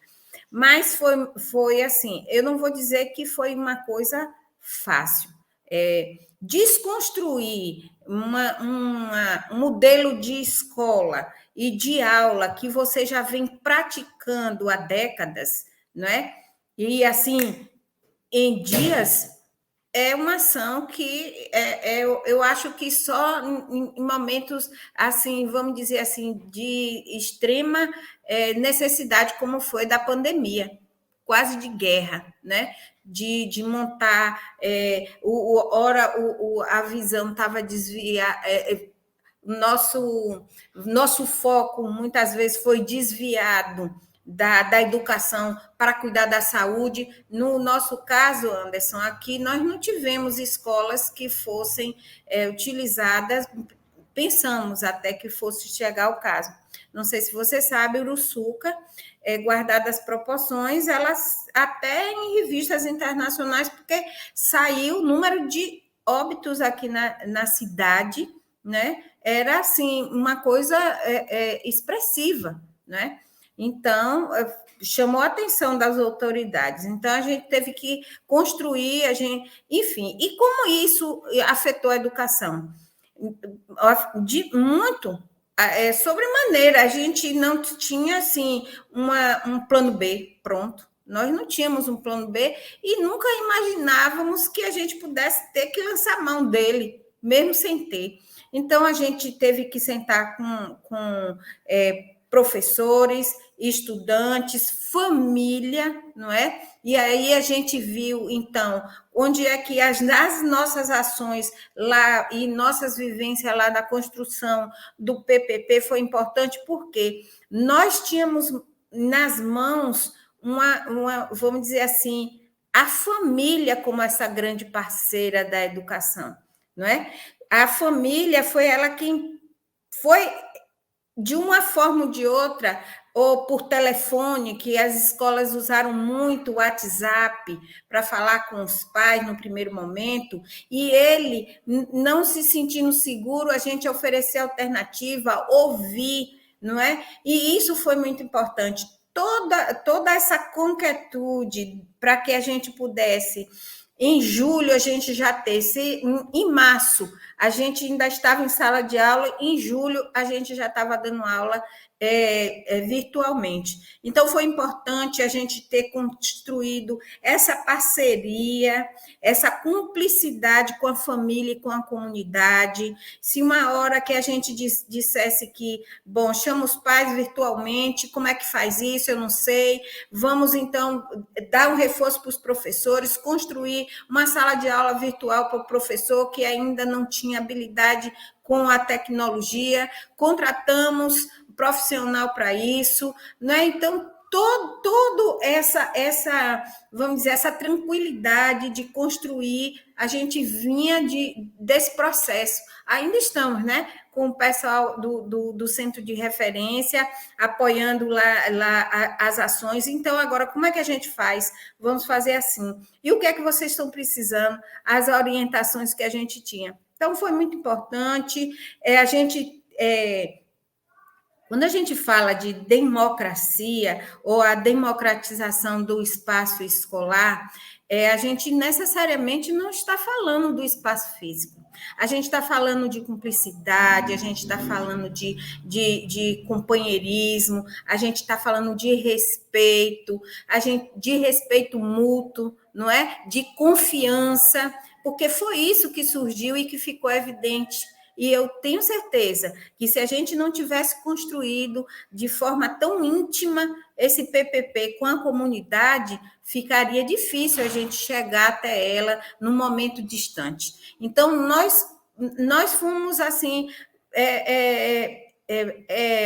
Mas foi assim, eu não vou dizer que foi uma coisa fácil. Desconstruir um modelo de escola e de aula que você já vem praticando há décadas, não é? E assim, em dias, é uma ação que eu acho que só em momentos assim, vamos dizer assim, de extrema necessidade, como foi da pandemia, quase de guerra, né? De montar, a visão estava desviada, nosso foco muitas vezes foi desviado da educação para cuidar da saúde. No nosso caso, Anderson, aqui nós não tivemos escolas que fossem utilizadas, pensamos até que fosse chegar ao caso. Não sei se você sabe, Uruçuca, guardadas as proporções, elas até em revistas internacionais, porque saiu o número de óbitos aqui na cidade, né? Era assim uma coisa expressiva, né? Então chamou a atenção das autoridades. Então a gente teve que construir, enfim. E como isso afetou a educação? Muito. Sobremaneira, a gente não tinha assim um plano B pronto. Nós não tínhamos um plano B e nunca imaginávamos que a gente pudesse ter que lançar mão dele, mesmo sem ter. Então, a gente teve que sentar com professores, estudantes, família, não é? E aí a gente viu, então, onde é que as nossas ações lá e nossas vivências lá na construção do PPP foi importante, porque nós tínhamos nas mãos vamos dizer assim, a família como essa grande parceira da educação, não é? A família foi ela quem foi, de uma forma ou de outra, ou por telefone, que as escolas usaram muito o WhatsApp para falar com os pais no primeiro momento, e ele, não se sentindo seguro, a gente oferecer alternativa, ouvir, não é? E isso foi muito importante. Toda essa conquietude para que a gente pudesse... Em julho, a gente já teve, em março, a gente ainda estava em sala de aula, em julho, a gente já estava dando aula virtualmente. Então, foi importante a gente ter construído essa parceria, essa cumplicidade com a família e com a comunidade. Se uma hora que a gente dissesse que, bom, chama os pais virtualmente, como é que faz isso? Eu não sei. Vamos, então, dar um reforço para os professores, construir uma sala de aula virtual para o professor que ainda não tinha habilidade com a tecnologia, contratamos profissional para isso, né? Então, todo essa, vamos dizer, essa tranquilidade de construir, a gente vinha desse processo. Ainda estamos, né? Com o pessoal do centro de referência, apoiando lá as ações. Então, agora, como é que a gente faz? Vamos fazer assim. E o que é que vocês estão precisando? As orientações que a gente tinha. Então, foi muito importante. Quando a gente fala de democracia ou a democratização do espaço escolar, a gente necessariamente não está falando do espaço físico. A gente está falando de cumplicidade, a gente está falando de companheirismo, a gente está falando de respeito, de respeito mútuo, não é? De confiança, porque foi isso que surgiu e que ficou evidente. E eu tenho certeza que se a gente não tivesse construído de forma tão íntima esse PPP com a comunidade, ficaria difícil a gente chegar até ela num momento distante. Então, nós fomos, assim,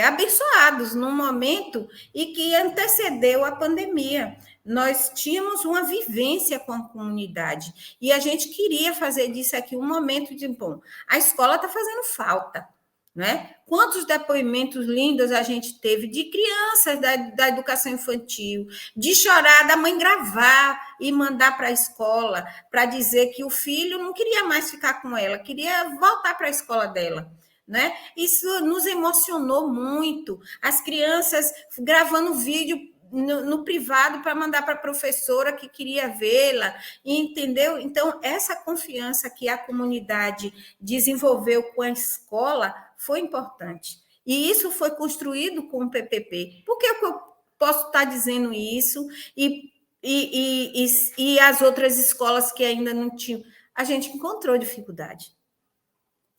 abençoados num momento e que antecedeu a pandemia. Nós tínhamos uma vivência com a comunidade e a gente queria fazer disso aqui um momento de, bom, a escola está fazendo falta, né? Quantos depoimentos lindos a gente teve de crianças da educação infantil, de chorar, da mãe gravar e mandar para a escola para dizer que o filho não queria mais ficar com ela, queria voltar para a escola dela. Né? Isso nos emocionou muito. As crianças gravando vídeo no privado para mandar para a professora que queria vê-la, entendeu? Então, essa confiança que a comunidade desenvolveu com a escola foi importante. E isso foi construído com o PPP. Por que eu posso estar dizendo isso? E as outras escolas que ainda não tinham? A gente encontrou dificuldade.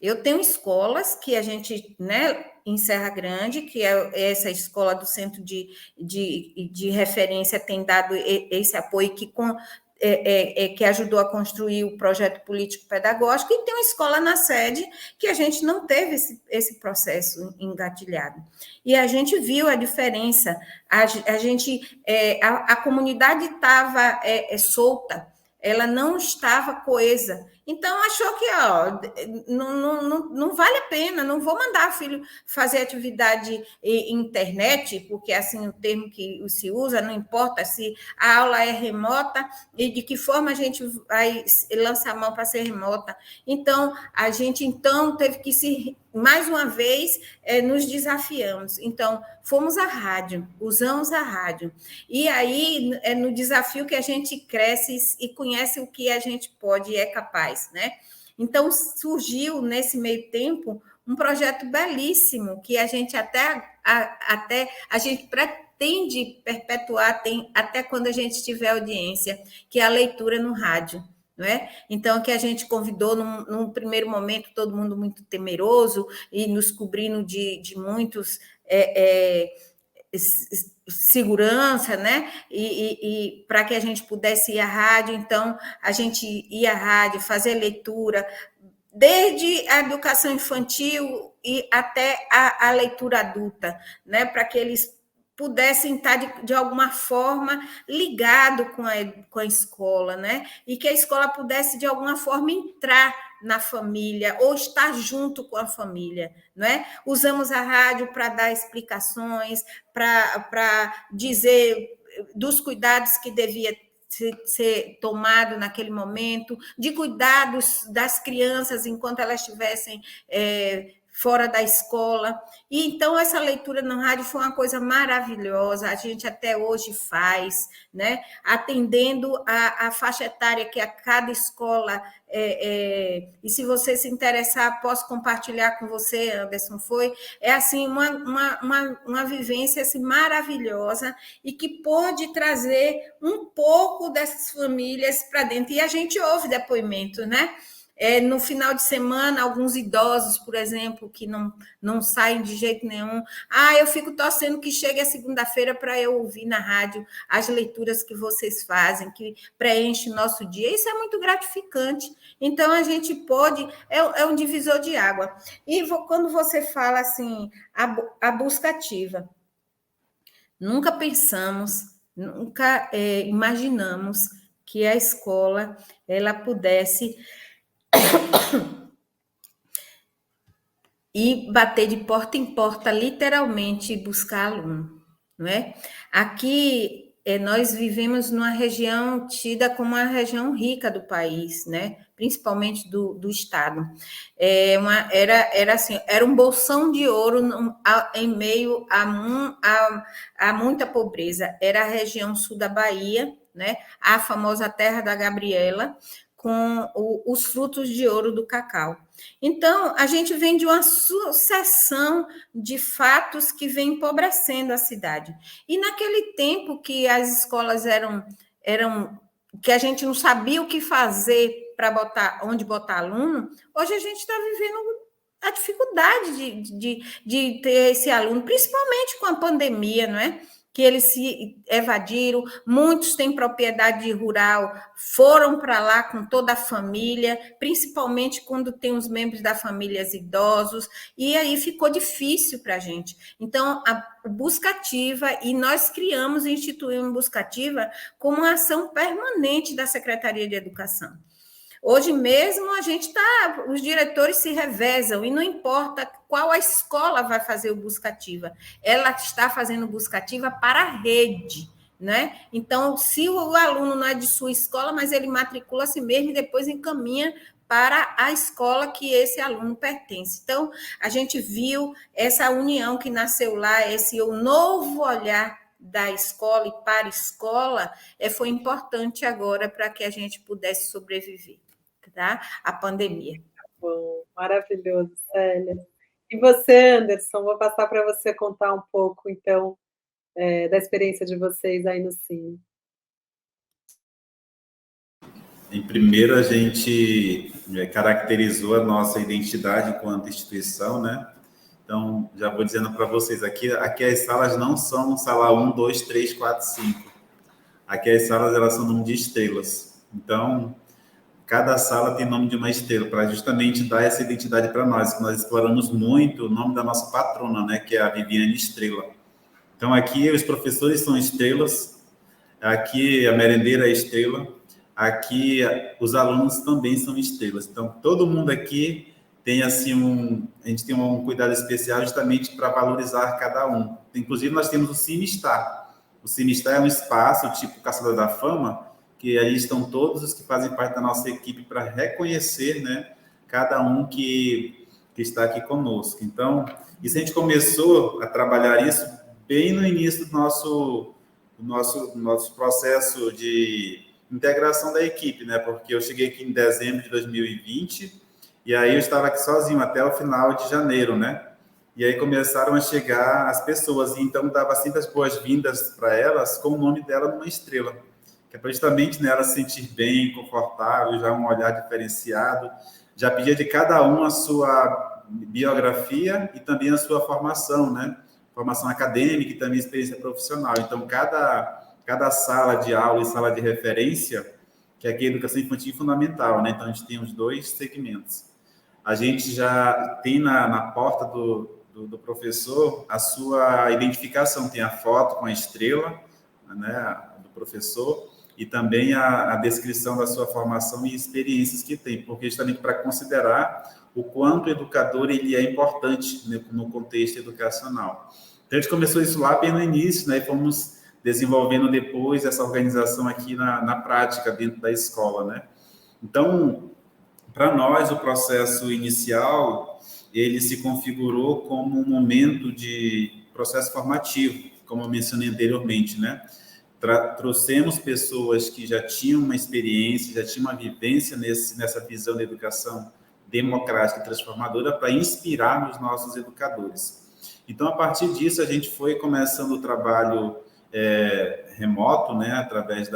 Eu tenho escolas que a gente, né, em Serra Grande, que é essa escola do Centro de Referência tem dado esse apoio que ajudou a construir o projeto político-pedagógico, e tem uma escola na sede que a gente não teve esse processo engatilhado. E a gente viu a diferença, a comunidade estava solta, ela não estava coesa. Então, achou que não vale a pena, não vou mandar filho fazer atividade em internet, porque assim o termo que se usa, não importa se a aula é remota e de que forma a gente vai lançar a mão para ser remota. Então, a gente teve que mais uma vez, nos desafiamos. Então, fomos à rádio, usamos a rádio. E aí, é no desafio que a gente cresce e conhece o que a gente pode e é capaz, né? Então, surgiu, nesse meio tempo, um projeto belíssimo, que a gente a gente pretende perpetuar até quando a gente tiver audiência, que é a leitura no rádio. Não é? Então, que a gente convidou num primeiro momento todo mundo muito temeroso e nos cobrindo de muitos segurança, né? E para que a gente pudesse ir à rádio, então a gente ia à rádio, fazer leitura, desde a educação infantil e até a leitura adulta, né? Para que eles pudessem estar, de alguma forma, ligado com a escola, né? E que a escola pudesse, de alguma forma, entrar na família ou estar junto com a família, não é? Usamos a rádio para dar explicações, para dizer dos cuidados que devia ser tomado naquele momento, de cuidados das crianças enquanto elas estivessem fora da escola. E então essa leitura no rádio foi uma coisa maravilhosa, a gente até hoje faz, né? Atendendo a faixa etária que a cada escola e se você se interessar, posso compartilhar com você, Anderson, assim uma vivência assim, maravilhosa e que pôde trazer um pouco dessas famílias para dentro. E a gente ouve depoimento, né? No final de semana, alguns idosos, por exemplo, que não saem de jeito nenhum. Eu fico torcendo que chegue a segunda-feira para eu ouvir na rádio as leituras que vocês fazem, que preenchem o nosso dia. Isso é muito gratificante. Então, a gente pode... É um divisor de água. E quando você fala assim, a busca ativa, nunca pensamos, nunca imaginamos que a escola ela pudesse... e bater de porta em porta, literalmente, buscar aluno, não é? Aqui, nós vivemos numa região tida como a região rica do país, né? Principalmente do estado. Era um bolsão de ouro em meio a muita pobreza. Era a região sul da Bahia, né? A famosa terra da Gabriela, com os frutos de ouro do cacau. Então, a gente vem de uma sucessão de fatos que vem empobrecendo a cidade. E naquele tempo que as escolas eram que a gente não sabia o que fazer para onde botar aluno, hoje a gente está vivendo a dificuldade de ter esse aluno, principalmente com a pandemia, não é? Que eles se evadiram, muitos têm propriedade rural, foram para lá com toda a família, principalmente quando tem os membros da família idosos, e aí ficou difícil para a gente. Então, a busca ativa, e nós criamos e instituímos busca ativa como uma ação permanente da Secretaria de Educação. Hoje mesmo os diretores se revezam e não importa qual a escola vai fazer o busca ativa, ela está fazendo busca ativa para a rede, né? Então, se o aluno não é de sua escola, mas ele matricula a si mesmo e depois encaminha para a escola que esse aluno pertence. Então, a gente viu essa união que nasceu lá, o novo olhar da escola e para a escola, foi importante agora para que a gente pudesse sobreviver. Tá? A pandemia. Bom, maravilhoso, Célia. E você, Anderson, vou passar para você contar um pouco, então, da experiência de vocês aí no Cine. Em primeiro, a gente caracterizou a nossa identidade enquanto instituição, né? Então, já vou dizendo para vocês, aqui as salas não são sala 1, 2, 3, 4, 5. Aqui as salas, elas são nome de estrelas. Então, cada sala tem nome de uma estrela, para justamente dar essa identidade para nós, que nós exploramos muito o nome da nossa patrona, né, que é a Viviane Estrela. Então, aqui os professores são estrelas, aqui a merendeira é estrela, aqui os alunos também são estrelas. Então, todo mundo aqui tem, assim, a gente tem um cuidado especial justamente para valorizar cada um. Inclusive, nós temos o CineStar. O CineStar é um espaço, tipo Caçador da Fama, que aí estão todos os que fazem parte da nossa equipe para reconhecer, né, cada um que está aqui conosco. Então, isso a gente começou a trabalhar isso bem no início do nosso processo de integração da equipe, né, porque eu cheguei aqui em dezembro de 2020 e aí eu estava aqui sozinho até o final de janeiro, né, e aí começaram a chegar as pessoas, e então dava sempre as boas-vindas para elas com o nome dela numa estrela, que é para justamente, né, ela se sentir bem, confortável, já um olhar diferenciado, já pedia de cada um a sua biografia e também a sua formação, né, formação acadêmica e também experiência profissional. Então, cada sala de aula e sala de referência, que aqui é educação infantil fundamental, né, então a gente tem os dois segmentos. A gente já tem na porta do professor a sua identificação, tem a foto com a estrela, né, do professor, e também a descrição da sua formação e experiências que tem, porque justamente para considerar o quanto o educador ele é importante, né, no contexto educacional. Então, a gente começou isso lá bem no início, né, e fomos desenvolvendo depois essa organização aqui na prática, dentro da escola, né. Então, para nós, o processo inicial, ele se configurou como um momento de processo formativo, como eu mencionei anteriormente, né? Trouxemos pessoas que já tinham uma experiência, já tinham uma vivência nessa visão da educação democrática e transformadora para inspirar nos nossos educadores. Então, a partir disso, a gente foi começando o trabalho remoto, né? Através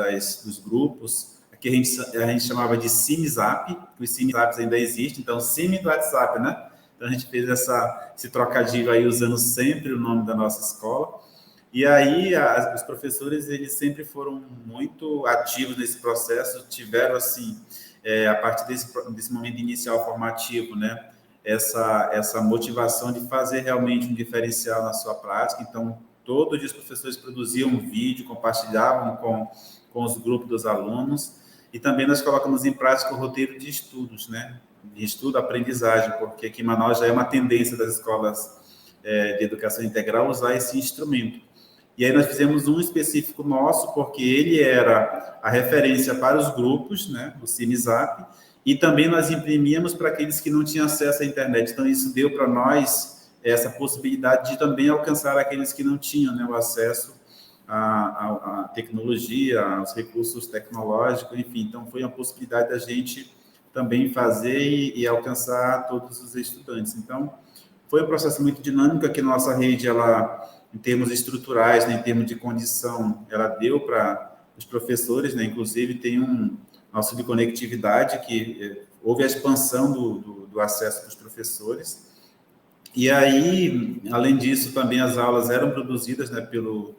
dos grupos. Aqui a gente chamava de CineZap, os CineZaps ainda existem, então Cine do WhatsApp, né? Então a gente fez esse trocadilho aí usando sempre o nome da nossa escola. E aí os professores, eles sempre foram muito ativos nesse processo, tiveram assim, a partir desse momento inicial formativo, né? Essa motivação de fazer realmente um diferencial na sua prática. Então, todos os professores produziam um vídeo, compartilhavam com os grupos dos alunos. E também nós colocamos em prática o roteiro de estudos, né? De estudo, aprendizagem, porque aqui em Manaus já é uma tendência das escolas de educação integral usar esse instrumento. E aí nós fizemos um específico nosso, porque ele era a referência para os grupos, né? O CineZap, e também nós imprimíamos para aqueles que não tinham acesso à internet. Então, isso deu para nós essa possibilidade de também alcançar aqueles que não tinham, né, o acesso a tecnologia, aos recursos tecnológicos, enfim. Então, foi uma possibilidade da gente também fazer e alcançar todos os estudantes. Então, foi um processo muito dinâmico. Aqui na nossa rede, ela, em termos estruturais, né, em termos de condição, ela deu para os professores, né, inclusive tem um auxílio de conectividade, que houve a expansão do acesso dos professores. E aí, além disso, também as aulas eram produzidas, né, pelo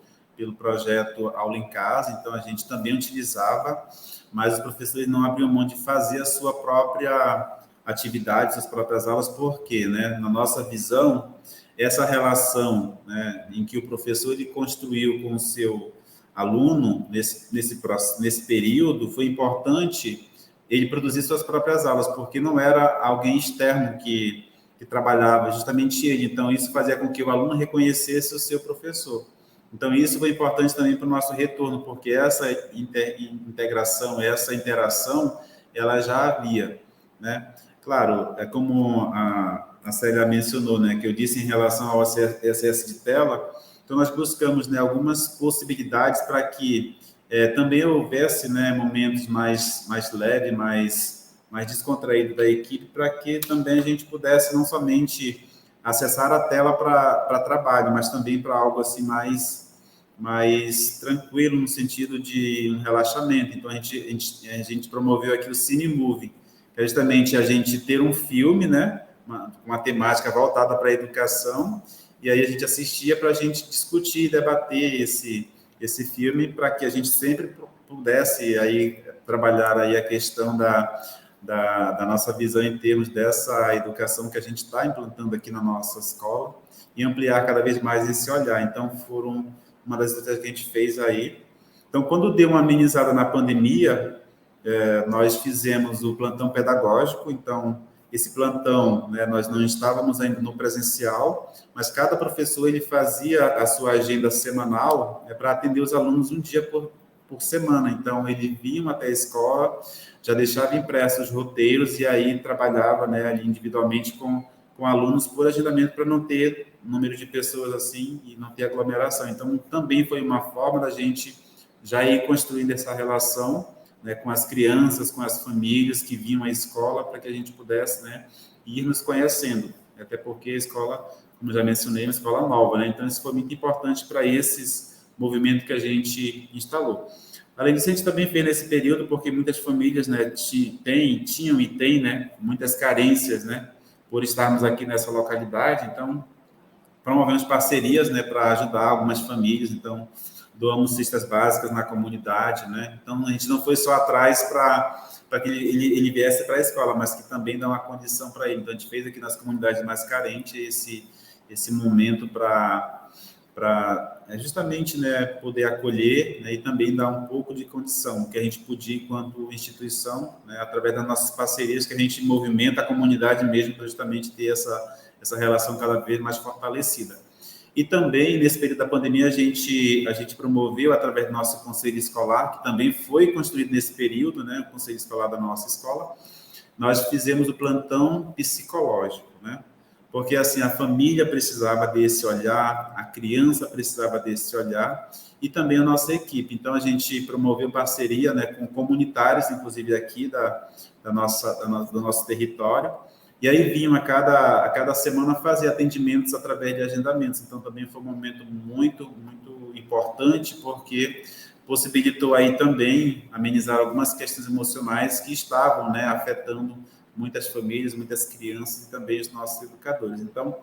projeto Aula em Casa, então a gente também utilizava, mas os professores não abriam mão de fazer a sua própria atividade, suas próprias aulas, porque, né, na nossa visão, essa relação, né, em que o professor ele construiu com o seu aluno nesse período, foi importante ele produzir suas próprias aulas, porque não era alguém externo que trabalhava, justamente ele. Então, isso fazia com que o aluno reconhecesse o seu professor. Então, isso foi importante também para o nosso retorno, porque essa integração, essa interação, ela já havia, né? Claro, é como a Célia mencionou, né, que eu disse em relação ao excesso de tela, então nós buscamos, né, algumas possibilidades para que também houvesse, né, momentos mais leves, mais descontraídos da equipe, para que também a gente pudesse não somente acessar a tela para trabalho, mas também para algo assim mais tranquilo, no sentido de um relaxamento. Então, a gente promoveu aqui o Cine Movie, que é justamente a gente ter um filme, né, uma temática voltada para a educação, e aí a gente assistia para a gente discutir, debater esse filme, para que a gente sempre pudesse aí trabalhar aí a questão da nossa visão em termos dessa educação que a gente está implantando aqui na nossa escola e ampliar cada vez mais esse olhar. Então, foram uma das coisas que a gente fez aí. Então, quando deu uma amenizada na pandemia, nós fizemos o plantão pedagógico. Então, esse plantão, né, nós não estávamos ainda no presencial, mas cada professor ele fazia a sua agenda semanal para atender os alunos um dia por semana. Então, ele vinha até a escola, já deixava impressos os roteiros e aí trabalhava, né, ali individualmente com alunos por agendamento para não ter número de pessoas assim e não ter aglomeração. Então, também foi uma forma da gente já ir construindo essa relação, né, com as crianças, com as famílias que vinham à escola, para que a gente pudesse, né, ir nos conhecendo. Até porque a escola, como já mencionei, é uma escola nova, né? Então, isso foi muito importante para esses movimentos que a gente instalou. Além disso, a gente também fez nesse período, porque muitas famílias, né, tinham e têm, né, muitas carências, né, por estarmos aqui nessa localidade. Então, promovemos parcerias, né, para ajudar algumas famílias. Então, doamos cestas básicas na comunidade, né? Então, a gente não foi só atrás para que ele viesse para a escola, mas que também dá uma condição para ele. Então, a gente fez aqui nas comunidades mais carentes esse momento para justamente, né, poder acolher, né, e também dar um pouco de condição, que a gente podia, enquanto instituição, né, através das nossas parcerias, que a gente movimenta a comunidade mesmo para justamente ter essa relação cada vez mais fortalecida. E também, nesse período da pandemia, a gente promoveu, através do nosso conselho escolar, que também foi construído nesse período, né, o conselho escolar da nossa escola, nós fizemos o plantão psicológico, né? Porque, assim, a família precisava desse olhar, a criança precisava desse olhar, e também a nossa equipe. Então, a gente promoveu parceria, né, com comunitários, inclusive aqui do nosso território, e aí vinham a cada semana fazer atendimentos através de agendamentos. Então, também foi um momento muito, muito importante, porque possibilitou aí também amenizar algumas questões emocionais que estavam, né, afetando muitas famílias, muitas crianças e também os nossos educadores. Então,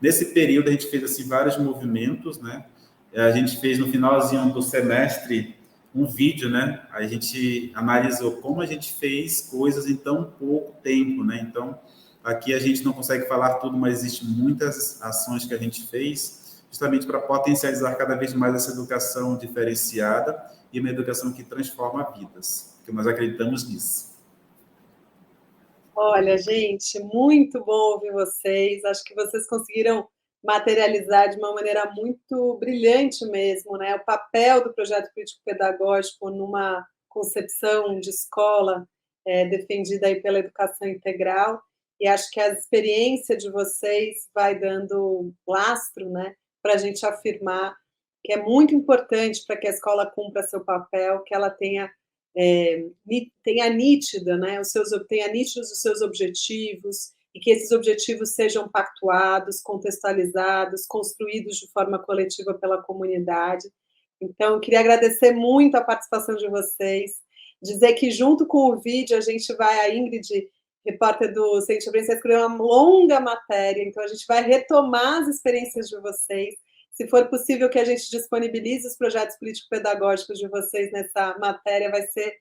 nesse período, a gente fez assim, vários movimentos, né? A gente fez no finalzinho do semestre um vídeo, né? A gente analisou como a gente fez coisas em tão pouco tempo, né? Então, aqui a gente não consegue falar tudo, mas existem muitas ações que a gente fez justamente para potencializar cada vez mais essa educação diferenciada e uma educação que transforma vidas, porque nós acreditamos nisso. Olha, gente, muito bom ouvir vocês. Acho que vocês conseguiram materializar de uma maneira muito brilhante mesmo, né? O papel do projeto político-pedagógico numa concepção de escola defendida aí pela educação integral. E acho que a experiência de vocês vai dando lastro, né, para a gente afirmar que é muito importante para que a escola cumpra seu papel, que ela tenha nítida, né, tenha nítidos os seus objetivos e que esses objetivos sejam pactuados, contextualizados, construídos de forma coletiva pela comunidade. Então, eu queria agradecer muito a participação de vocês, dizer que junto com o vídeo a Ingrid, repórter do Ciência Brasileira, escreveu uma longa matéria, então a gente vai retomar as experiências de vocês. Se for possível que a gente disponibilize os projetos político-pedagógicos de vocês nessa matéria, vai ser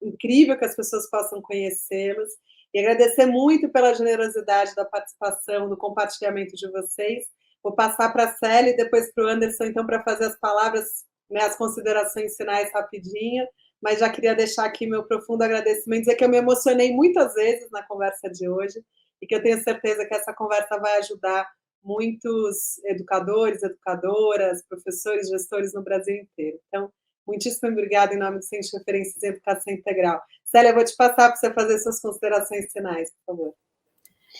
incrível que as pessoas possam conhecê-los. E agradecer muito pela generosidade da participação, do compartilhamento de vocês. Vou passar para a Célia e depois para o Anderson, então, para fazer as palavras, né, as considerações finais rapidinho, mas já queria deixar aqui meu profundo agradecimento, dizer que eu me emocionei muitas vezes na conversa de hoje e que eu tenho certeza que essa conversa vai ajudar muitos educadores, educadoras, professores, gestores no Brasil inteiro. Então, muitíssimo obrigada em nome do Centro de Referências em Educação Integral. Célia, eu vou te passar para você fazer suas considerações finais, por favor.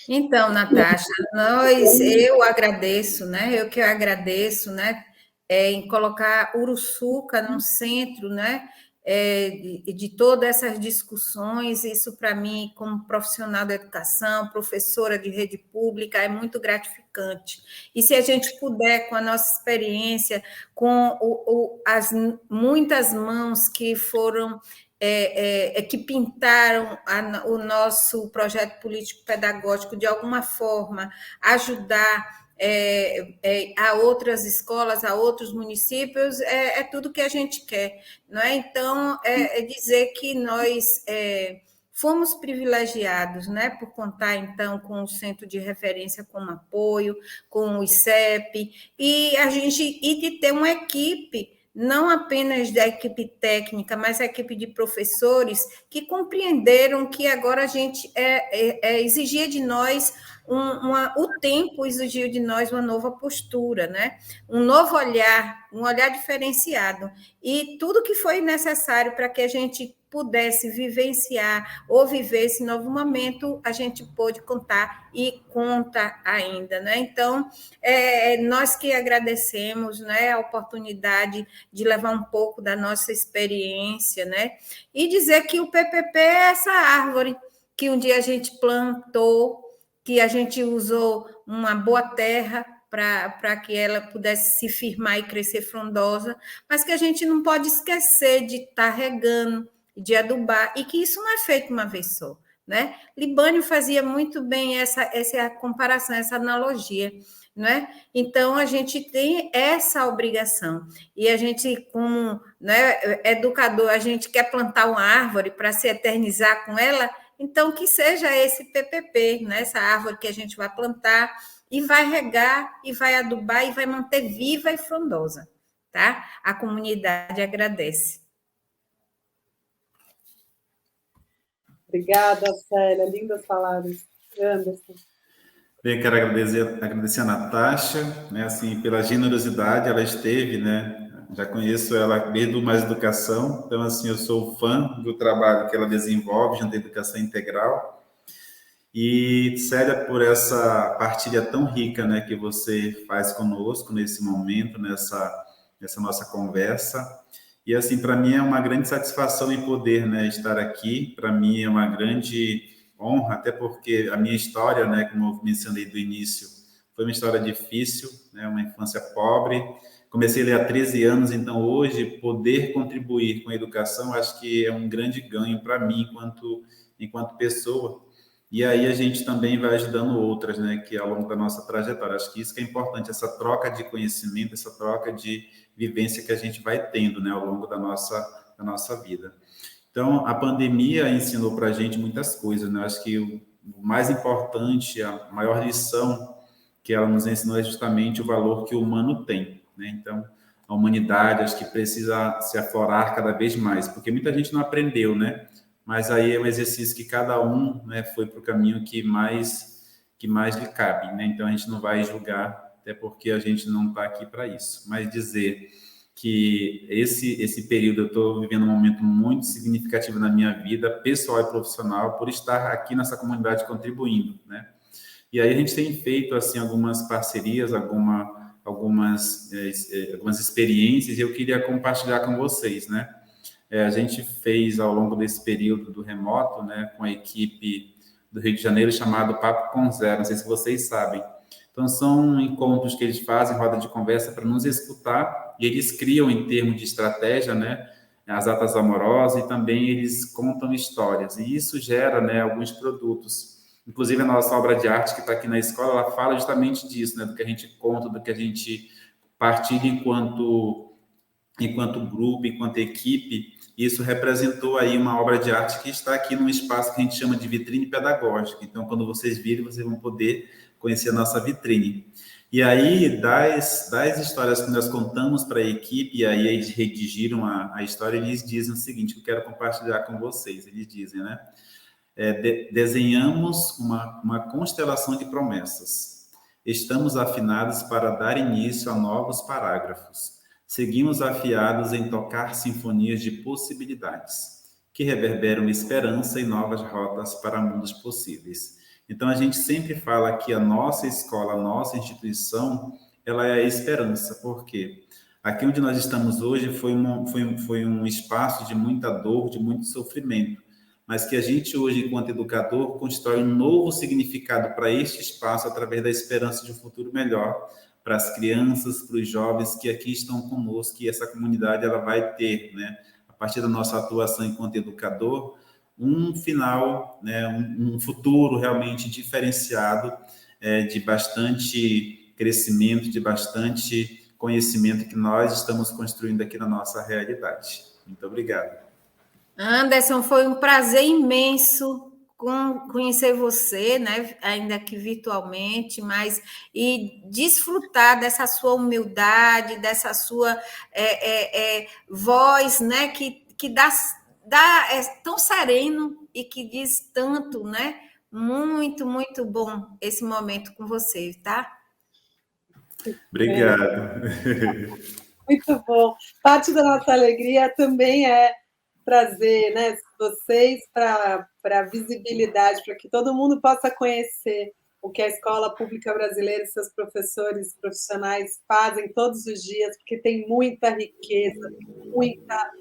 Então, Natasha, eu agradeço, né? Eu que agradeço, né? Em colocar Uruçuca no centro, né? De todas essas discussões, isso para mim, como profissional da educação, professora de rede pública, é muito gratificante. E se a gente puder, com a nossa experiência, com as muitas mãos que foram que pintaram o nosso projeto político-pedagógico de alguma forma ajudar a outras escolas, a outros municípios, é tudo que a gente quer, não é? Então, dizer que nós fomos privilegiados, né, por contar, então, com o Centro de Referência como apoio, com o ICEP, e de ter uma equipe, não apenas da equipe técnica, mas a equipe de professores que compreenderam que agora a gente exigia de nós o tempo exigiu de nós uma nova postura, né? Um novo olhar, um olhar diferenciado. E tudo que foi necessário para que a gente pudesse vivenciar ou viver esse novo momento, a gente pôde contar e conta ainda, né? Então, nós que agradecemos, né, a oportunidade de levar um pouco da nossa experiência, né? E dizer que o PPP é essa árvore que um dia a gente plantou, que a gente usou uma boa terra para que ela pudesse se firmar e crescer frondosa, mas que a gente não pode esquecer de estar regando, de adubar, e que isso não é feito uma vez só, né? Libânio fazia muito bem essa comparação, essa analogia, né? Então, a gente tem essa obrigação, e a gente, como, né, educador, a gente quer plantar uma árvore para se eternizar com ela, então que seja esse PPP, né? Essa árvore que a gente vai plantar e vai regar, e vai adubar, e vai manter viva e frondosa, tá? A comunidade agradece. Obrigada, Célia. Lindas palavras. Anderson. Bem, quero agradecer a Natasha, né, assim, pela generosidade, ela esteve, né, já conheço ela desde o Mais Educação, então, assim, eu sou fã do trabalho que ela desenvolve junto à educação integral, e Célia, por essa partilha tão rica, né, que você faz conosco nesse momento, nessa nossa conversa. E, assim, para mim é uma grande satisfação em poder, né, estar aqui. Para mim é uma grande honra, até porque a minha história, né, como eu mencionei do início, foi uma história difícil, né, uma infância pobre. Comecei a ler há 13 anos, então hoje poder contribuir com a educação, acho que é um grande ganho para mim enquanto pessoa. E aí a gente também vai ajudando outras, né, que ao longo da nossa trajetória. Acho que isso que é importante, essa troca de conhecimento, essa troca de vivência que a gente vai tendo, né, ao longo da nossa vida. Então, a pandemia ensinou para a gente muitas coisas, né? Acho que o mais importante, a maior lição que ela nos ensinou é justamente o valor que o humano tem, né? Então, a humanidade, acho que precisa se aflorar cada vez mais, porque muita gente não aprendeu, né? Mas aí é um exercício que cada um, né, foi para o caminho que mais lhe cabe, né? Então, a gente não vai julgar, até porque a gente não está aqui para isso. Mas dizer que esse período eu estou vivendo um momento muito significativo na minha vida, pessoal e profissional, por estar aqui nessa comunidade contribuindo, né? E aí a gente tem feito, assim, algumas parcerias, algumas experiências, e eu queria compartilhar com vocês, né? A gente fez, ao longo desse período do remoto, né, com a equipe do Rio de Janeiro, chamado Papo com Zero, não sei se vocês sabem. Então, são encontros que eles fazem, roda de conversa, para nos escutar, e eles criam, em termos de estratégia, né, as atas amorosas, e também eles contam histórias, e isso gera, né, alguns produtos. Inclusive, a nossa obra de arte, que está aqui na escola, ela fala justamente disso, né, do que a gente conta, do que a gente partilha enquanto grupo, enquanto equipe. Isso representou aí uma obra de arte que está aqui num espaço que a gente chama de vitrine pedagógica. Então, quando vocês virem, vocês vão poder conhecer a nossa vitrine. E aí, das histórias que nós contamos para a equipe, e aí eles redigiram a história, eles dizem o seguinte, que eu quero compartilhar com vocês. Eles dizem, né? Desenhamos uma constelação de promessas. Estamos afinados para dar início a novos parágrafos. Seguimos afiados em tocar sinfonias de possibilidades, que reverberam esperança e novas rotas para mundos possíveis. Então, a gente sempre fala que a nossa escola, a nossa instituição, ela é a esperança, porque aqui onde nós estamos hoje foi um espaço de muita dor, de muito sofrimento, mas que a gente hoje, enquanto educador, constrói um novo significado para este espaço através da esperança de um futuro melhor para as crianças, para os jovens que aqui estão conosco, e essa comunidade ela vai ter, né, a partir da nossa atuação enquanto educador, um final, né, um futuro realmente diferenciado, de bastante crescimento, de bastante conhecimento que nós estamos construindo aqui na nossa realidade. Muito obrigado. Anderson, foi um prazer imenso conhecer você, né, ainda que virtualmente, mas e desfrutar dessa sua humildade, dessa sua voz, né, que é tão sereno e que diz tanto, né? Muito, muito bom esse momento com você, tá? Obrigado. Muito bom. Parte da nossa alegria também é trazer, né, vocês para a visibilidade, para que todo mundo possa conhecer o que a Escola Pública Brasileira e seus professores profissionais fazem todos os dias, porque tem muita riqueza, muita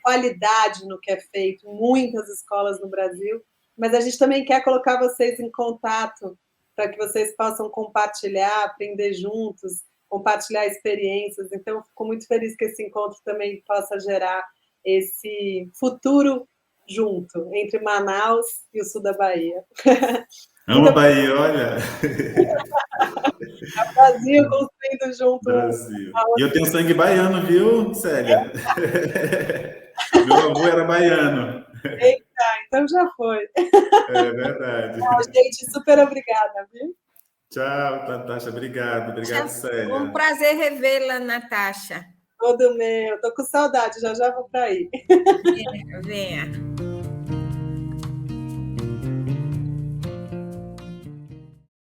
qualidade no que é feito, muitas escolas no Brasil, mas a gente também quer colocar vocês em contato para que vocês possam compartilhar, aprender juntos, compartilhar experiências. Então, fico muito feliz que esse encontro também possa gerar esse futuro junto, entre Manaus e o sul da Bahia. Amo a Bahia, olha! É o Brasil construindo junto. Brasil. E eu tenho sangue baiano, viu, Célia? Meu avô era baiano. Eita, então já foi. É verdade. Gente, super obrigada, viu? Tchau, Natasha. Obrigado. Obrigado, Célia. Um prazer revê-la, Natasha. Todo meu. Tô com saudade, já vou para aí. Venha.